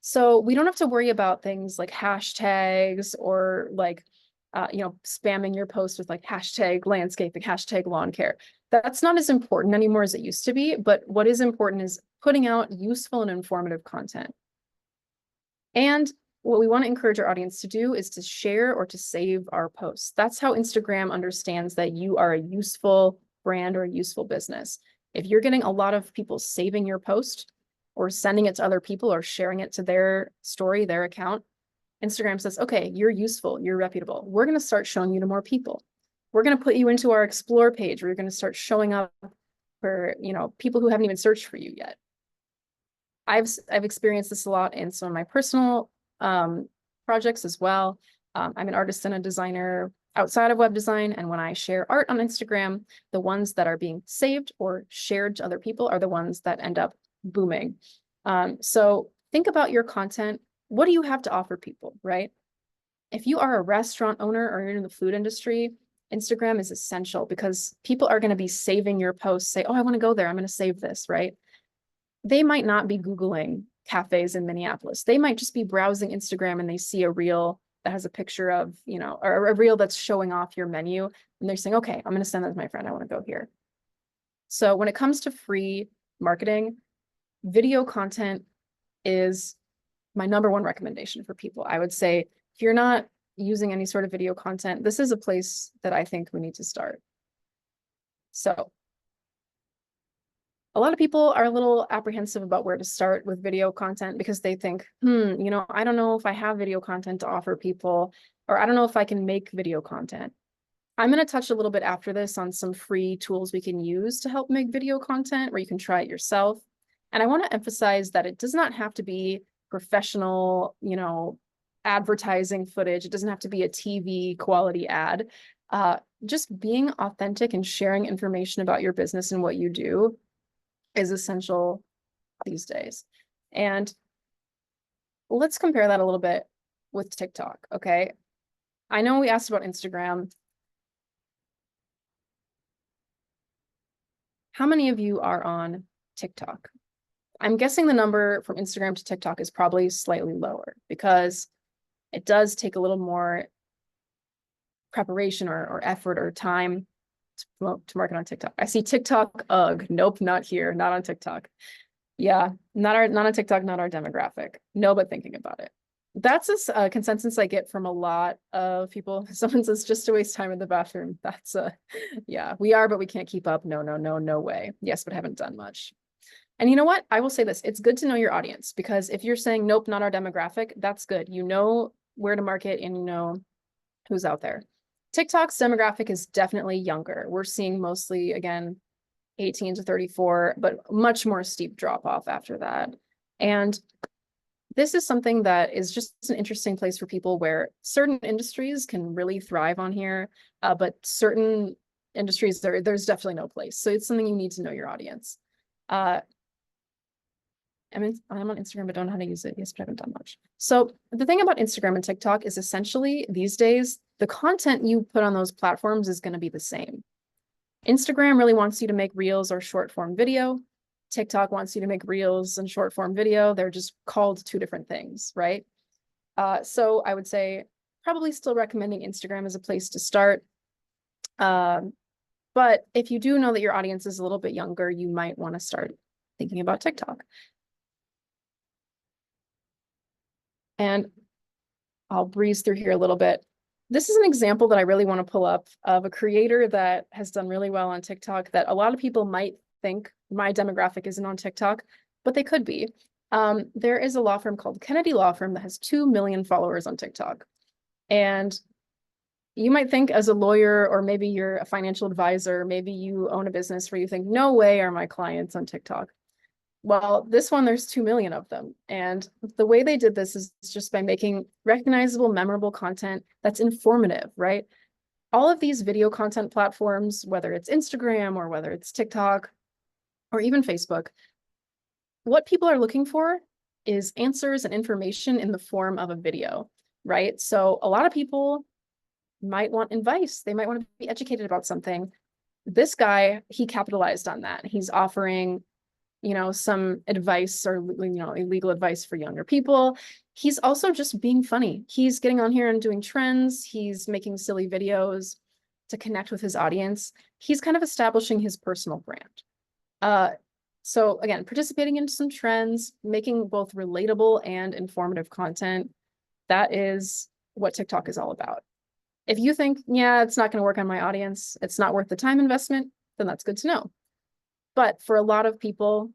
B: So we don't have to worry about things like hashtags or like, spamming your post with like hashtag landscaping, hashtag lawn care. That's not as important anymore as it used to be. But what is important is putting out useful and informative content. And what we want to encourage our audience to do is to share or to save our posts. That's how Instagram understands that you are a useful brand or a useful business. If you're getting a lot of people saving your post or sending it to other people or sharing it to their story, their account, Instagram says, okay, you're useful, you're reputable. We're going to start showing you to more people. We're going to put you into our explore page where you're going to start showing up for, people who haven't even searched for you yet. I've experienced this a lot in some of my personal projects as well. I'm an artist and a designer outside of web design. And when I share art on Instagram, the ones that are being saved or shared to other people are the ones that end up booming. So think about your content. What do you have to offer people, right? If you are a restaurant owner or you're in the food industry, Instagram is essential because people are going to be saving your posts, say, oh, I want to go there, I'm going to save this, right? They might not be Googling cafes in Minneapolis. They might just be browsing Instagram and they see a reel that has a picture of, or a reel that's showing off your menu. And they're saying, okay, I'm going to send that to my friend. I want to go here. So when it comes to free marketing, video content is my #1 recommendation for people. I would say if you're not using any sort of video content, this is a place that I think we need to start. So a lot of people are a little apprehensive about where to start with video content because they think, I don't know if I have video content to offer people, or I don't know if I can make video content. I'm going to touch a little bit after this on some free tools we can use to help make video content where you can try it yourself. And I want to emphasize that it does not have to be professional, advertising footage. It doesn't have to be a TV quality ad. Just being authentic and sharing information about your business and what you do is essential these days. And let's compare that a little bit with TikTok, okay? I know we asked about Instagram. How many of you are on TikTok? I'm guessing the number from Instagram to TikTok is probably slightly lower because it does take a little more preparation or effort or time to market on TikTok. I see TikTok, ugh, nope, not here, not on TikTok. Yeah, not on TikTok, not our demographic. No, but thinking about it. That's a consensus I get from a lot of people. Someone says just to waste time in the bathroom. That's yeah, we are, but we can't keep up. No way. Yes, but haven't done much. And you know what? I will say this. It's good to know your audience because if you're saying, nope, not our demographic, that's good. You know where to market and you know who's out there. TikTok's demographic is definitely younger. We're seeing mostly, again, 18 to 34, but much more steep drop off after that. And this is something that is just an interesting place for people where certain industries can really thrive on here, but certain industries, there's definitely no place. So it's something you need to know your audience. I'm on Instagram, but don't know how to use it. Yes, but I haven't done much. So the thing about Instagram and TikTok is essentially these days, the content you put on those platforms is going to be the same. Instagram really wants you to make reels or short form video. TikTok wants you to make reels and short form video. They're just called two different things, right? So I would say probably still recommending Instagram as a place to start. But if you do know that your audience is a little bit younger, you might want to start thinking about TikTok. And I'll breeze through here a little bit. This is an example that I really want to pull up of a creator that has done really well on TikTok that a lot of people might think my demographic isn't on TikTok, but they could be. There is a law firm called Kennedy Law Firm that has 2 million followers on TikTok. And you might think as a lawyer, or maybe you're a financial advisor, maybe you own a business where you think, no way are my clients on TikTok. Well, this one, there's 2 million of them. And the way they did this is just by making recognizable, memorable content that's informative, right? All of these video content platforms, whether it's Instagram or whether it's TikTok or even Facebook, what people are looking for is answers and information in the form of a video, right? So a lot of people might want advice. They might want to be educated about something. This guy, he capitalized on that. He's offering some advice or, illegal advice for younger people. He's also just being funny. He's getting on here and doing trends. He's making silly videos to connect with his audience. He's kind of establishing his personal brand. So again, participating in some trends, making both relatable and informative content. That is what TikTok is all about. If you think, yeah, it's not going to work on my audience, it's not worth the time investment, then that's good to know. But for a lot of people,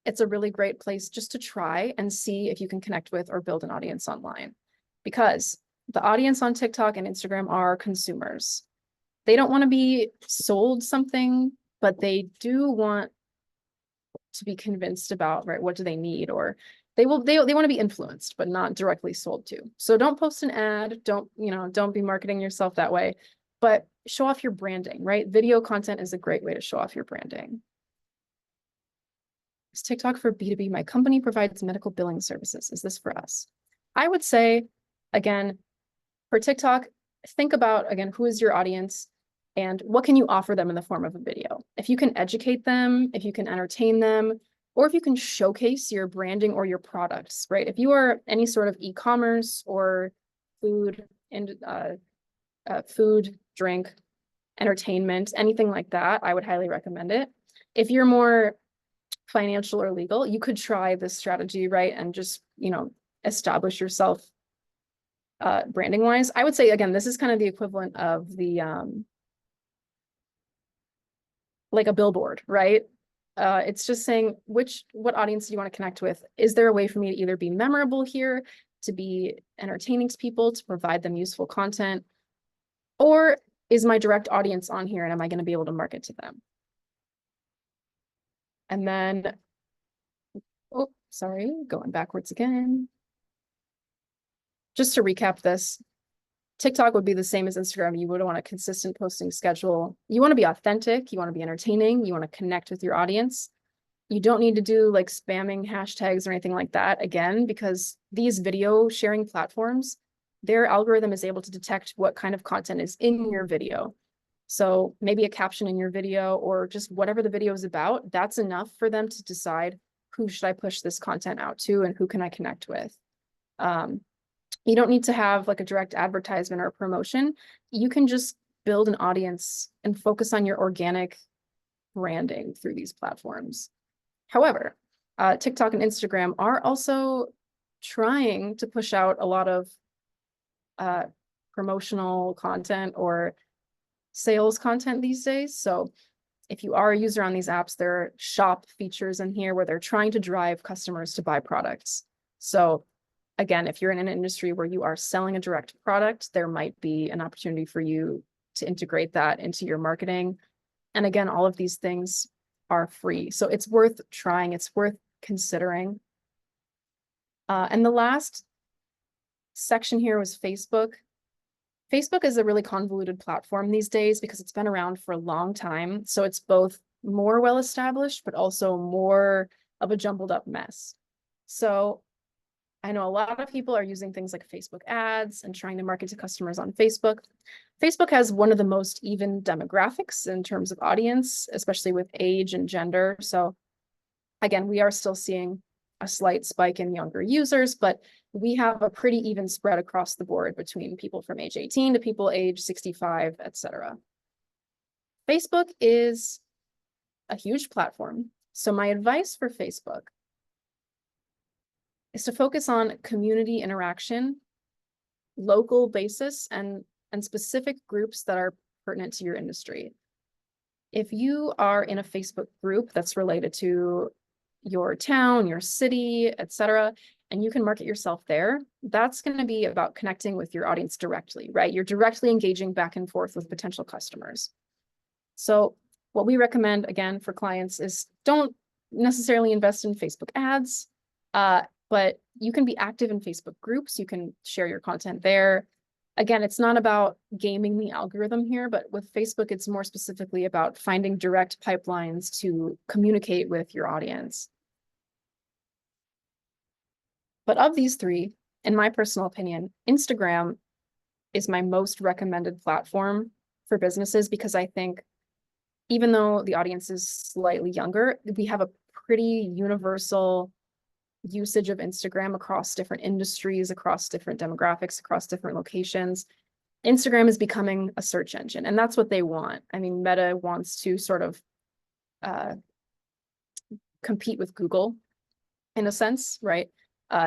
B: it's a really great place just to try and see if you can connect with or build an audience online. Because the audience on TikTok and Instagram are consumers. They don't want to be sold something, but they do want to be convinced about, right, what do they need, or they want to be influenced, but not directly sold to. So don't post an ad, don't be marketing yourself that way, but show off your branding, right? Video content is a great way to show off your branding. Is TikTok for B2B? My company provides medical billing services. Is this for us? I would say, again, for TikTok, think about, again, who is your audience and what can you offer them in the form of a video? If you can educate them, if you can entertain them, or if you can showcase your branding or your products, right? If you are any sort of e-commerce or food and food, drink, entertainment, anything like that, I would highly recommend it. If you're more financial or legal, you could try this strategy, right? And just, establish yourself branding wise. I would say, again, this is kind of the equivalent of the, like a billboard, right? It's just saying what audience do you want to connect with? Is there a way for me to either be memorable here, to be entertaining to people, to provide them useful content, or is my direct audience on here and am I going to be able to market to them? And then, oh, sorry, going backwards again. Just to recap this, TikTok would be the same as Instagram. You would want a consistent posting schedule. You want to be authentic. You want to be entertaining. You want to connect with your audience. You don't need to do like spamming hashtags or anything like that, again, because these video sharing platforms, their algorithm is able to detect what kind of content is in your video. So maybe a caption in your video or just whatever the video is about, that's enough for them to decide who should I push this content out to and who can I connect with. You don't need to have like a direct advertisement or promotion. You can just build an audience and focus on your organic branding through these platforms. However, TikTok and Instagram are also trying to push out a lot of promotional content or sales content these days. So if you are a user on these apps, there are shop features in here where they're trying to drive customers to buy products. So again, if you're in an industry where you are selling a direct product, there might be an opportunity for you to integrate that into your marketing. And again, all of these things are free. So it's worth trying. It's worth considering. And the last section here was Facebook. Facebook is a really convoluted platform these days because it's been around for a long time. So it's both more well-established, but also more of a jumbled up mess. So I know a lot of people are using things like Facebook ads and trying to market to customers on Facebook. Facebook has one of the most even demographics in terms of audience, especially with age and gender. So again, we are still seeing a slight spike in younger users, but we have a pretty even spread across the board between people from age 18 to people age 65, etc. Facebook is a huge platform. So my advice for Facebook is to focus on community interaction, local basis, and specific groups that are pertinent to your industry. If you are in a Facebook group that's related to your town, your city, etc., and you can market yourself there, that's going to be about connecting with your audience directly, right? You're directly engaging back and forth with potential customers. So what we recommend, again, for clients is don't necessarily invest in Facebook ads, but you can be active in Facebook groups. You can share your content there. Again, it's not about gaming the algorithm here, but with Facebook, it's more specifically about finding direct pipelines to communicate with your audience. But of these three, in my personal opinion, Instagram is my most recommended platform for businesses because I think even though the audience is slightly younger, we have a pretty universal usage of Instagram across different industries, across different demographics, across different locations. Instagram is becoming a search engine, and that's what they want. I mean, Meta wants to sort of compete with Google in a sense, right?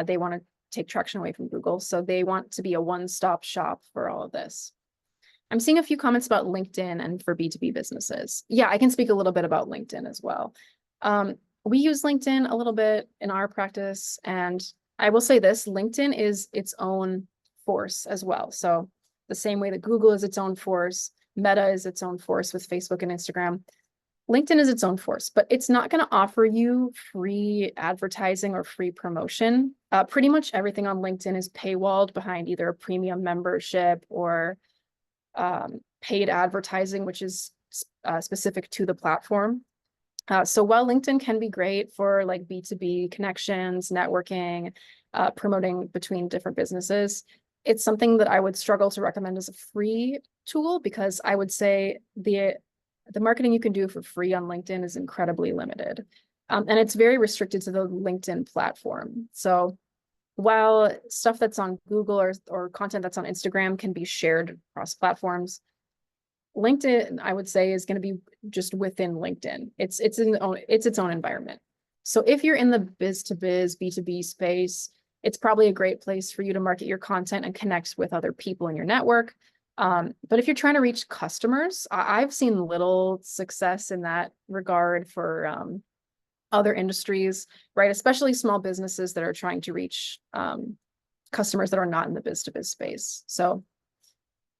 B: They want to take traction away from Google, so they want to be a one-stop shop for all of this. I'm seeing a few comments about LinkedIn and for B2B businesses. Yeah, I can speak a little bit about LinkedIn as well. We use LinkedIn a little bit in our practice, and I will say this, LinkedIn is its own force as well. So the same way that Google is its own force, Meta is its own force with Facebook and Instagram, LinkedIn is its own force, but it's not going to offer you free advertising or free promotion. Pretty much everything on LinkedIn is paywalled behind either a premium membership or paid advertising, which is specific to the platform. So while LinkedIn can be great for like B2B connections, networking, promoting between different businesses, it's something that I would struggle to recommend as a free tool because I would say the marketing you can do for free on LinkedIn is incredibly limited. And it's very restricted to the LinkedIn platform. So while stuff that's on Google or content that's on Instagram can be shared across platforms, LinkedIn, I would say, is going to be just within LinkedIn. It's its own environment. So if you're in the biz-to-biz, B2B space, it's probably a great place for you to market your content and connect with other people in your network. But if you're trying to reach customers, I've seen little success in that regard for other industries, right? Especially small businesses that are trying to reach customers that are not in the biz-to-biz space. So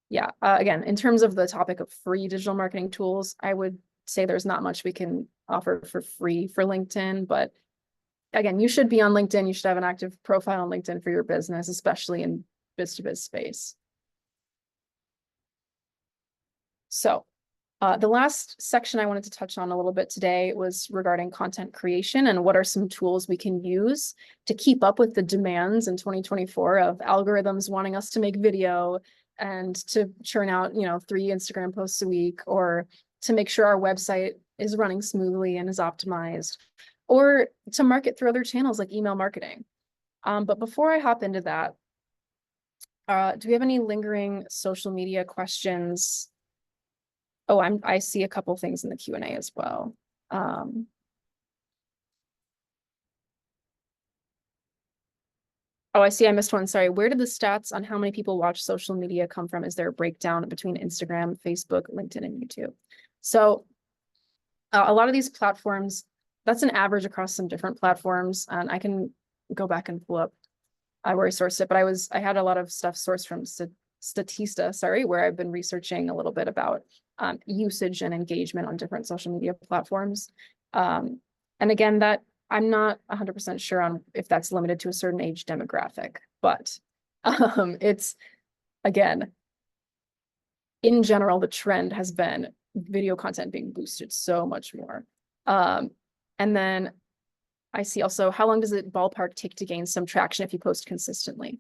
B: yeah, again, in terms of the topic of free digital marketing tools, I would say there's not much we can offer for free for LinkedIn, but again, you should be on LinkedIn. You should have an active profile on LinkedIn for your business, especially in biz-to-biz space. So the last section I wanted to touch on a little bit today was regarding content creation and what are some tools we can use to keep up with the demands in 2024 of algorithms wanting us to make video and to churn out, 3 Instagram posts a week, or to make sure our website is running smoothly and is optimized, or to market through other channels like email marketing. But before I hop into that, do we have any lingering social media questions? Oh, I see a couple things in the Q&A as well. Oh, I see. I missed one. Sorry. Where did the stats on how many people watch social media come from? Is there a breakdown between Instagram, Facebook, LinkedIn, and YouTube? So a lot of these platforms, that's an average across some different platforms. And I can go back and pull up where I sourced it, but I had a lot of stuff sourced from Statista, where I've been researching a little bit about usage and engagement on different social media platforms. And again, that I'm not 100% sure on if that's limited to a certain age demographic, but it's, again, in general, the trend has been video content being boosted so much more. And then I see also, how long does it ballpark take to gain some traction if you post consistently?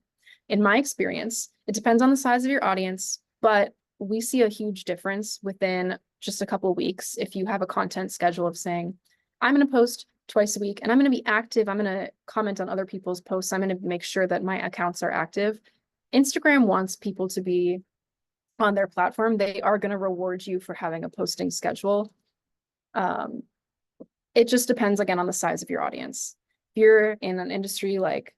B: In my experience, it depends on the size of your audience, but we see a huge difference within just a couple of weeks. If you have a content schedule of saying, I'm going to post twice a week and I'm going to be active, I'm going to comment on other people's posts, I'm going to make sure that my accounts are active. Instagram wants people to be on their platform. They are going to reward you for having a posting schedule. It just depends, again, on the size of your audience. If you're in an industry like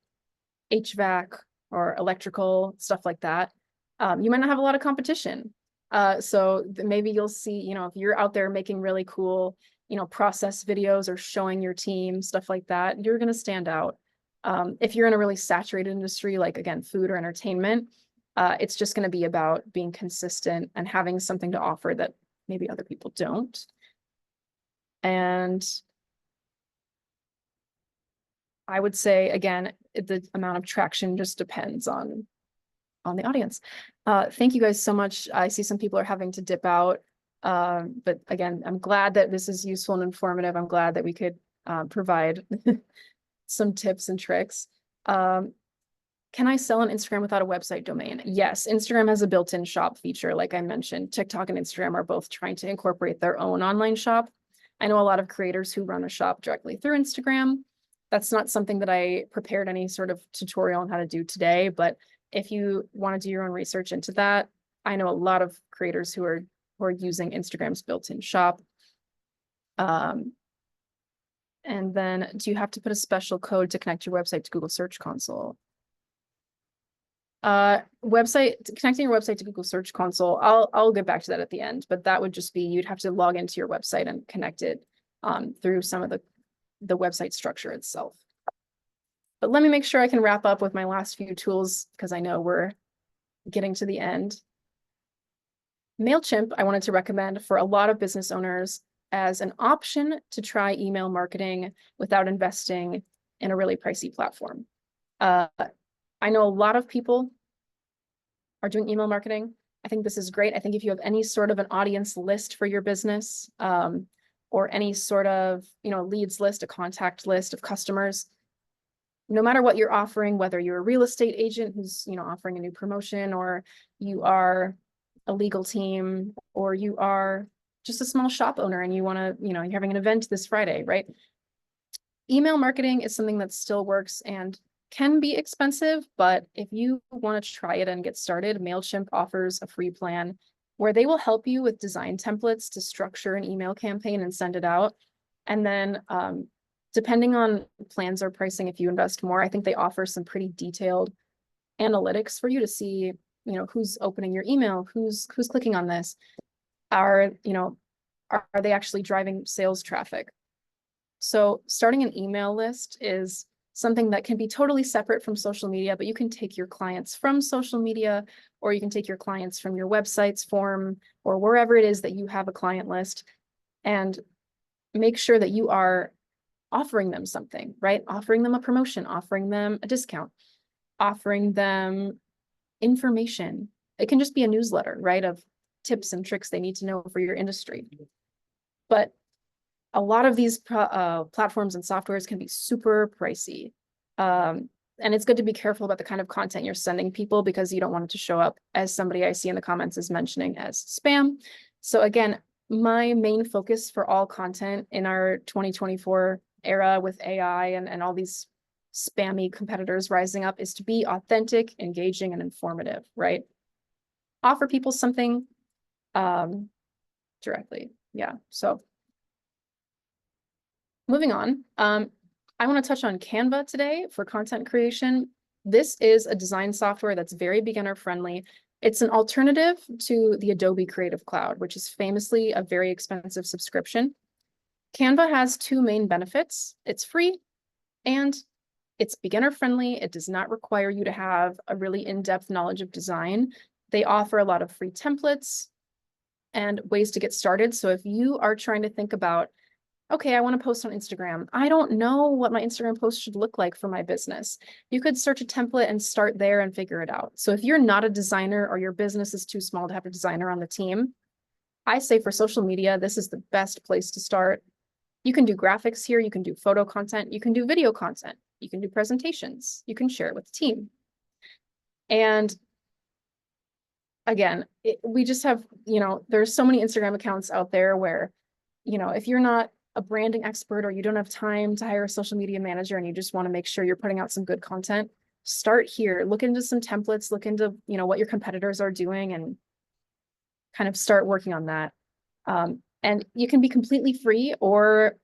B: HVAC or electrical, stuff like that, you might not have a lot of competition. So maybe you'll see, you know, if you're out there making really cool, you know, process videos or showing your team, stuff like that, you're going to stand out. If you're in a really saturated industry, like, again, food or entertainment, it's just going to be about being consistent and having something to offer that maybe other people don't. And I would say, again, the amount of traction just depends on the audience. Thank you guys so much. I see some people are having to dip out. But again, I'm glad that this is useful and informative. I'm glad that we could provide some tips and tricks. Can I sell on Instagram without a website domain? Yes, Instagram has a built-in shop feature. Like I mentioned, TikTok and Instagram are both trying to incorporate their own online shop. I know a lot of creators who run a shop directly through Instagram. That's not something that I prepared any sort of tutorial on how to do today, but if you want to do your own research into that, I know a lot of creators who are using Instagram's built-in shop. And then, do you have to put a special code to connect your website to Google Search Console? Connecting your website to Google Search Console, I'll get back to that at the end, but that would just be, you'd have to log into your website and connect it through some of the website structure itself. But let me make sure I can wrap up with my last few tools, because I know we're getting to the end. MailChimp, I wanted to recommend for a lot of business owners as an option to try email marketing without investing in a really pricey platform. I know a lot of people are doing email marketing. I think this is great. I think if you have any sort of an audience list for your business, or any sort of, you know, leads list, a contact list of customers, no matter what you're offering, whether you're a real estate agent who's, you know, offering a new promotion, or you are a legal team, or you are just a small shop owner and you want to, you know, you're having an event this Friday, right? Email marketing is something that still works and can be expensive, but if you want to try it and get started, MailChimp offers a free plan where they will help you with design templates to structure an email campaign and send it out. And then depending on plans or pricing, if you invest more, I think they offer some pretty detailed analytics for you to see, you know, who's opening your email, who's clicking on this, are they actually driving sales traffic? So starting an email list is something that can be totally separate from social media, but you can take your clients from social media, or you can take your clients from your website's form, or wherever it is that you have a client list, and make sure that you are offering them something, right? Offering them a promotion, offering them a discount, offering them information. It can just be a newsletter, right, of tips and tricks they need to know for your industry. But a lot of these platforms and softwares can be super pricey. And it's good to be careful about the kind of content you're sending people, because you don't want it to show up, as somebody I see in the comments is mentioning, as spam. So again, my main focus for all content in our 2024 era with AI and all these spammy competitors rising up is to be authentic, engaging, and informative, right? Offer people something directly. Yeah, so moving on, I want to touch on Canva today for content creation. This is a design software that's very beginner friendly. It's an alternative to the Adobe Creative Cloud, which is famously a very expensive subscription. Canva has two main benefits. It's free and it's beginner friendly. It does not require you to have a really in-depth knowledge of design. They offer a lot of free templates and ways to get started. So if you are trying to think about okay, I want to post on Instagram. I don't know what my Instagram post should look like for my business. You could search a template and start there and figure it out. So if you're not a designer or your business is too small to have a designer on the team, I say for social media, this is the best place to start. You can do graphics here, you can do photo content, you can do video content, you can do presentations, you can share it with the team. And again, we just have, there's so many Instagram accounts out there where, if you're not a branding expert or you don't have time to hire a social media manager and you just want to make sure you're putting out some good content, start here, look into some templates, look into, what your competitors are doing and kind of start working on that. And you can be completely free or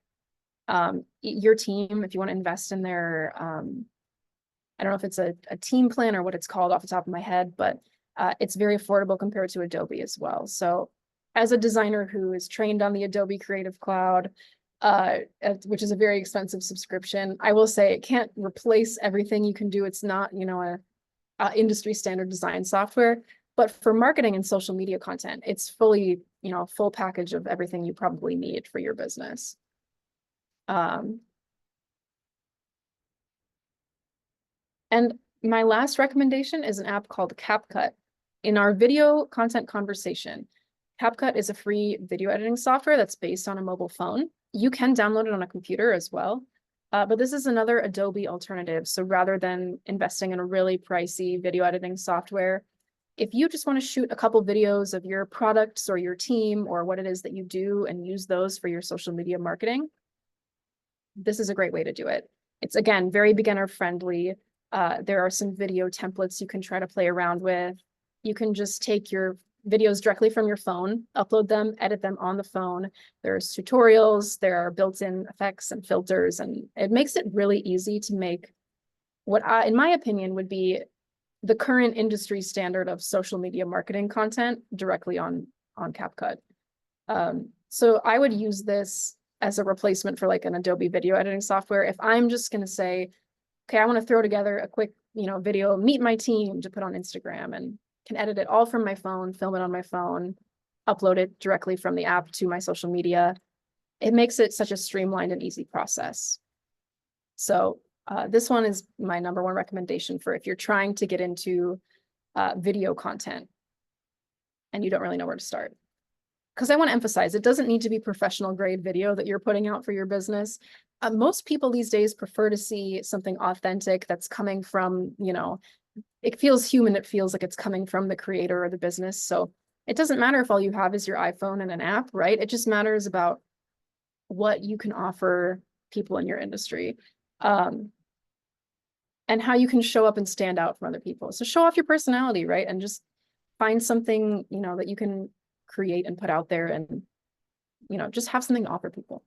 B: your team, if you want to invest in their, I don't know if it's a team plan or what it's called off the top of my head, but it's very affordable compared to Adobe as well. So as a designer who is trained on the Adobe Creative Cloud, which is a very expensive subscription, I will say it can't replace everything you can do. It's not, a industry standard design software, but for marketing and social media content, it's fully, full package of everything you probably need for your business. And my last recommendation is an app called CapCut. In our video content conversation, CapCut is a free video editing software that's based on a mobile phone. You can download it on a computer as well, but this is another Adobe alternative. So rather than investing in a really pricey video editing software, if you just want to shoot a couple videos of your products or your team or what it is that you do and use those for your social media marketing, this is a great way to do it. It's, again, very beginner friendly. There are some video templates you can try to play around with. You can just take your videos directly from your phone, upload them, edit them on the phone. There's tutorials, there are built-in effects and filters, and it makes it really easy to make what in my opinion, would be the current industry standard of social media marketing content directly on CapCut. So I would use this as a replacement for like an Adobe video editing software. If I'm just going to say, okay, I want to throw together a quick, video, meet my team to put on Instagram, and can edit it all from my phone, film it on my phone, upload it directly from the app to my social media. It makes it such a streamlined and easy process. So this one is my number one recommendation for if you're trying to get into video content and you don't really know where to start. Because I want to emphasize, it doesn't need to be professional grade video that you're putting out for your business. Most people these days prefer to see something authentic that's coming from, it feels human. It feels like it's coming from the creator or the business. So it doesn't matter if all you have is your iPhone and an app, right? It just matters about what you can offer people in your industry. And how you can show up and stand out from other people. So show off your personality, right? And just find something, that you can create and put out there and, just have something to offer people.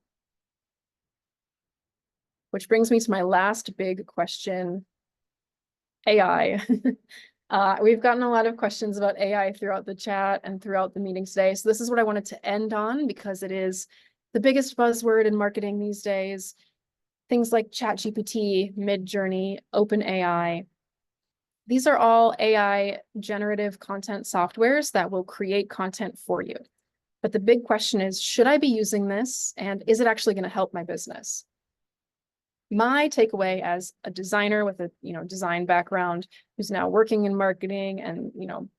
B: Which brings me to my last big question, AI. We've gotten a lot of questions about AI throughout the chat and throughout the meeting today. So this is what I wanted to end on because it is the biggest buzzword in marketing these days. Things like ChatGPT, Midjourney, OpenAI. These are all AI generative content softwares that will create content for you. But the big question is, should I be using this? And is it actually going to help my business? My takeaway as a designer with a design background who's now working in marketing and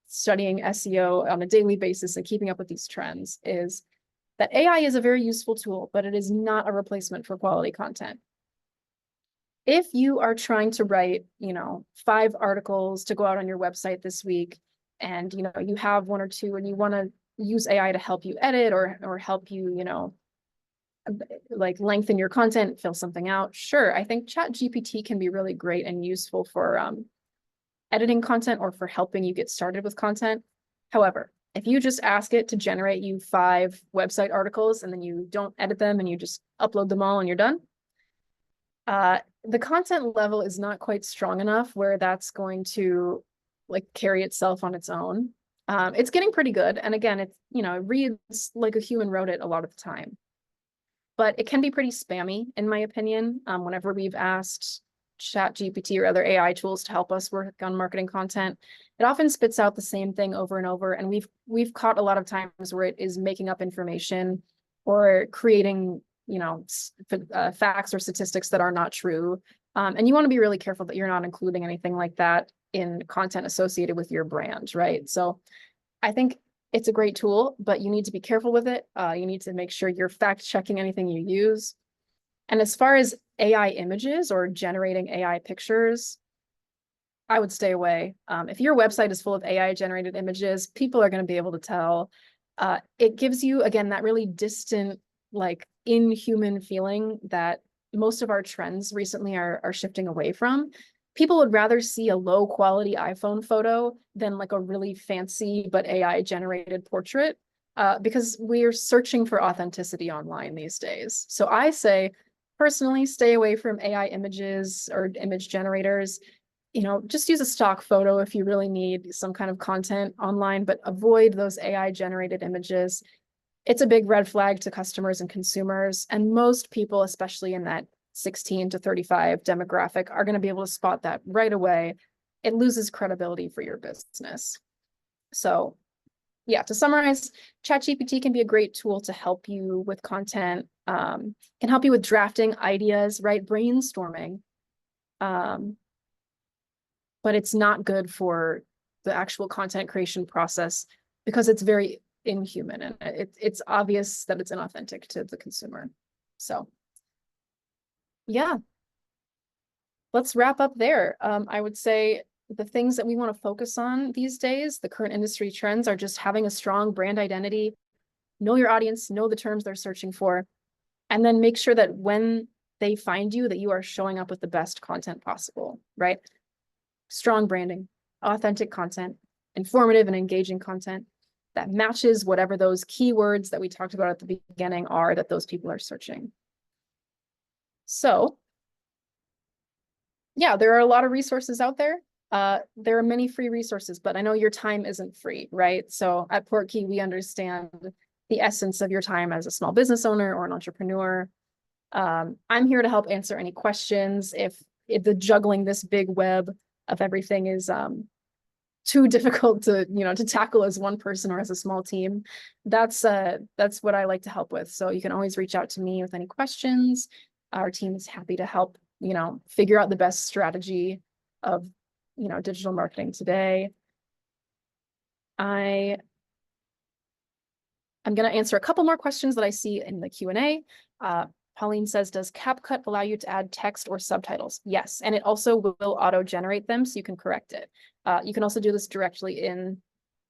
B: studying SEO on a daily basis and keeping up with these trends is that AI is a very useful tool, but it is not a replacement for quality content. If you are trying to write, 5 articles to go out on your website this week, and you have 1 or 2 and you want to use AI to help you edit or help you, like lengthen your content, fill something out, sure, I think ChatGPT can be really great and useful for editing content or for helping you get started with content. However, if you just ask it to generate you 5 website articles and then you don't edit them and you just upload them all and you're done, the content level is not quite strong enough where that's going to like carry itself on its own. It's getting pretty good. And again, it's, it reads like a human wrote it a lot of the time, but it can be pretty spammy in my opinion. Whenever we've asked ChatGPT or other AI tools to help us work on marketing content, it often spits out the same thing over and over. And we've caught a lot of times where it is making up information or creating facts or statistics that are not true. And you want to be really careful that you're not including anything like that in content associated with your brand, right? So I think it's a great tool, but you need to be careful with it. You need to make sure you're fact checking anything you use. And as far as AI images or generating AI pictures, I would stay away. If your website is full of AI generated images, people are going to be able to tell. It gives you, again, that really distant, like inhuman feeling that most of our trends recently are shifting away from. People would rather see a low quality iPhone photo than like a really fancy but AI generated portrait, because we're searching for authenticity online these days. So I say, personally, stay away from AI images or image generators. Just use a stock photo if you really need some kind of content online, but avoid those AI generated images. It's a big red flag to customers and consumers. And most people, especially in that 16 to 35 demographic, are going to be able to spot that right away. It loses credibility for your business. So yeah, to summarize, ChatGPT can be a great tool to help you with content, can help you with drafting ideas, right? Brainstorming. But it's not good for the actual content creation process because it's very inhuman and it's obvious that it's inauthentic to the consumer. So yeah, let's wrap up there. I would say the things that we want to focus on these days, the current industry trends, are just having a strong brand identity, know your audience, know the terms they're searching for, and then make sure that when they find you, that you are showing up with the best content possible, right? Strong branding, authentic content, informative and engaging content that matches whatever those keywords that we talked about at the beginning are that those people are searching. So yeah, there are a lot of resources out there. There are many free resources, but I know your time isn't free, right? So at Portkey, we understand the essence of your time as a small business owner or an entrepreneur. I'm here to help answer any questions. If the juggling this big web of everything is too difficult to tackle as one person or as a small team, that's what I like to help with. So you can always reach out to me with any questions. Our team is happy to help figure out the best strategy of digital marketing today. I'm going to answer a couple more questions that I see in the Q&A. Pauline says, does CapCut allow you to add text or subtitles? Yes, and it also will auto-generate them, so you can correct it. You can also do this directly in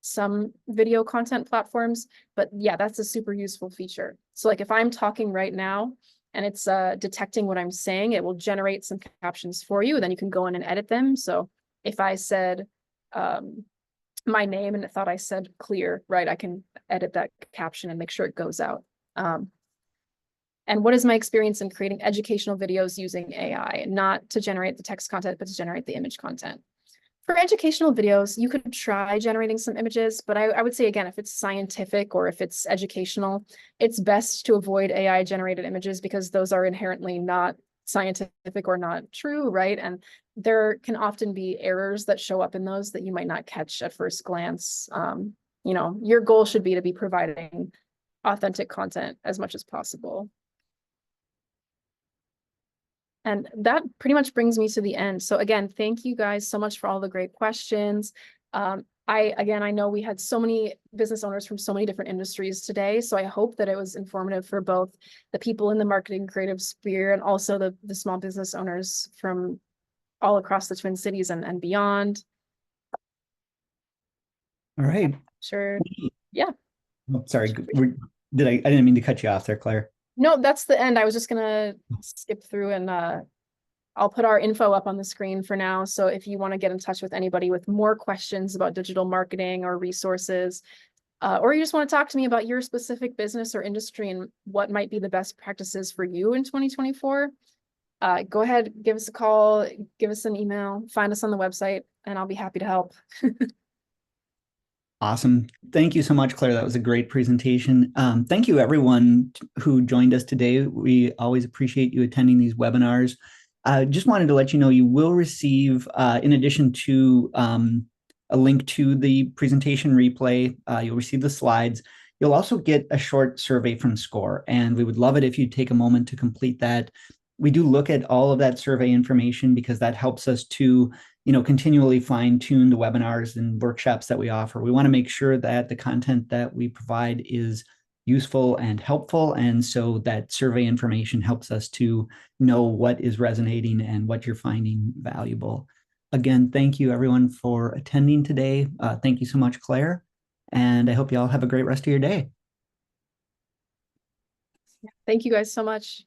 B: some video content platforms, but yeah, that's a super useful feature. So like if I'm talking right now and it's detecting what I'm saying, it will generate some captions for you, and then you can go in and edit them. So if I said my name and it thought I said clear, right, I can edit that caption and make sure it goes out. And what is my experience in creating educational videos using AI, not to generate the text content, but to generate the image content? For educational videos, you could try generating some images, but I would say, again, if it's scientific or if it's educational, it's best to avoid AI generated images because those are inherently not scientific or not true, right? And there can often be errors that show up in those that you might not catch at first glance. Your goal should be to be providing authentic content as much as possible. And that pretty much brings me to the end. So again, thank you guys so much for all the great questions. I know we had so many business owners from so many different industries today. So I hope that it was informative for both the people in the marketing creative sphere and also the small business owners from all across the Twin Cities and beyond.
A: All right.
B: Sure. Yeah.
A: Oh, sorry. I didn't mean to cut you off there, Claire.
B: No, that's the end. I was just gonna skip through and I'll put our info up on the screen for now. So if you want to get in touch with anybody with more questions about digital marketing or resources, or you just want to talk to me about your specific business or industry and what might be the best practices for you in 2024, go ahead, give us a call, give us an email, find us on the website, and I'll be happy to help.
A: Awesome. Thank you so much, Claire. That was a great presentation. Thank you, everyone who joined us today. We always appreciate you attending these webinars. Just wanted to let you know you will receive, in addition to a link to the presentation replay, you'll receive the slides. You'll also get a short survey from SCORE, and we would love it if you take a moment to complete that. We do look at all of that survey information because that helps us to, continually fine tune the webinars and workshops that we offer. We want to make sure that the content that we provide is useful and helpful. And so that survey information helps us to know what is resonating and what you're finding valuable. Again, thank you everyone for attending today. Thank you so much, Claire. And I hope you all have a great rest of your day.
B: Thank you guys so much.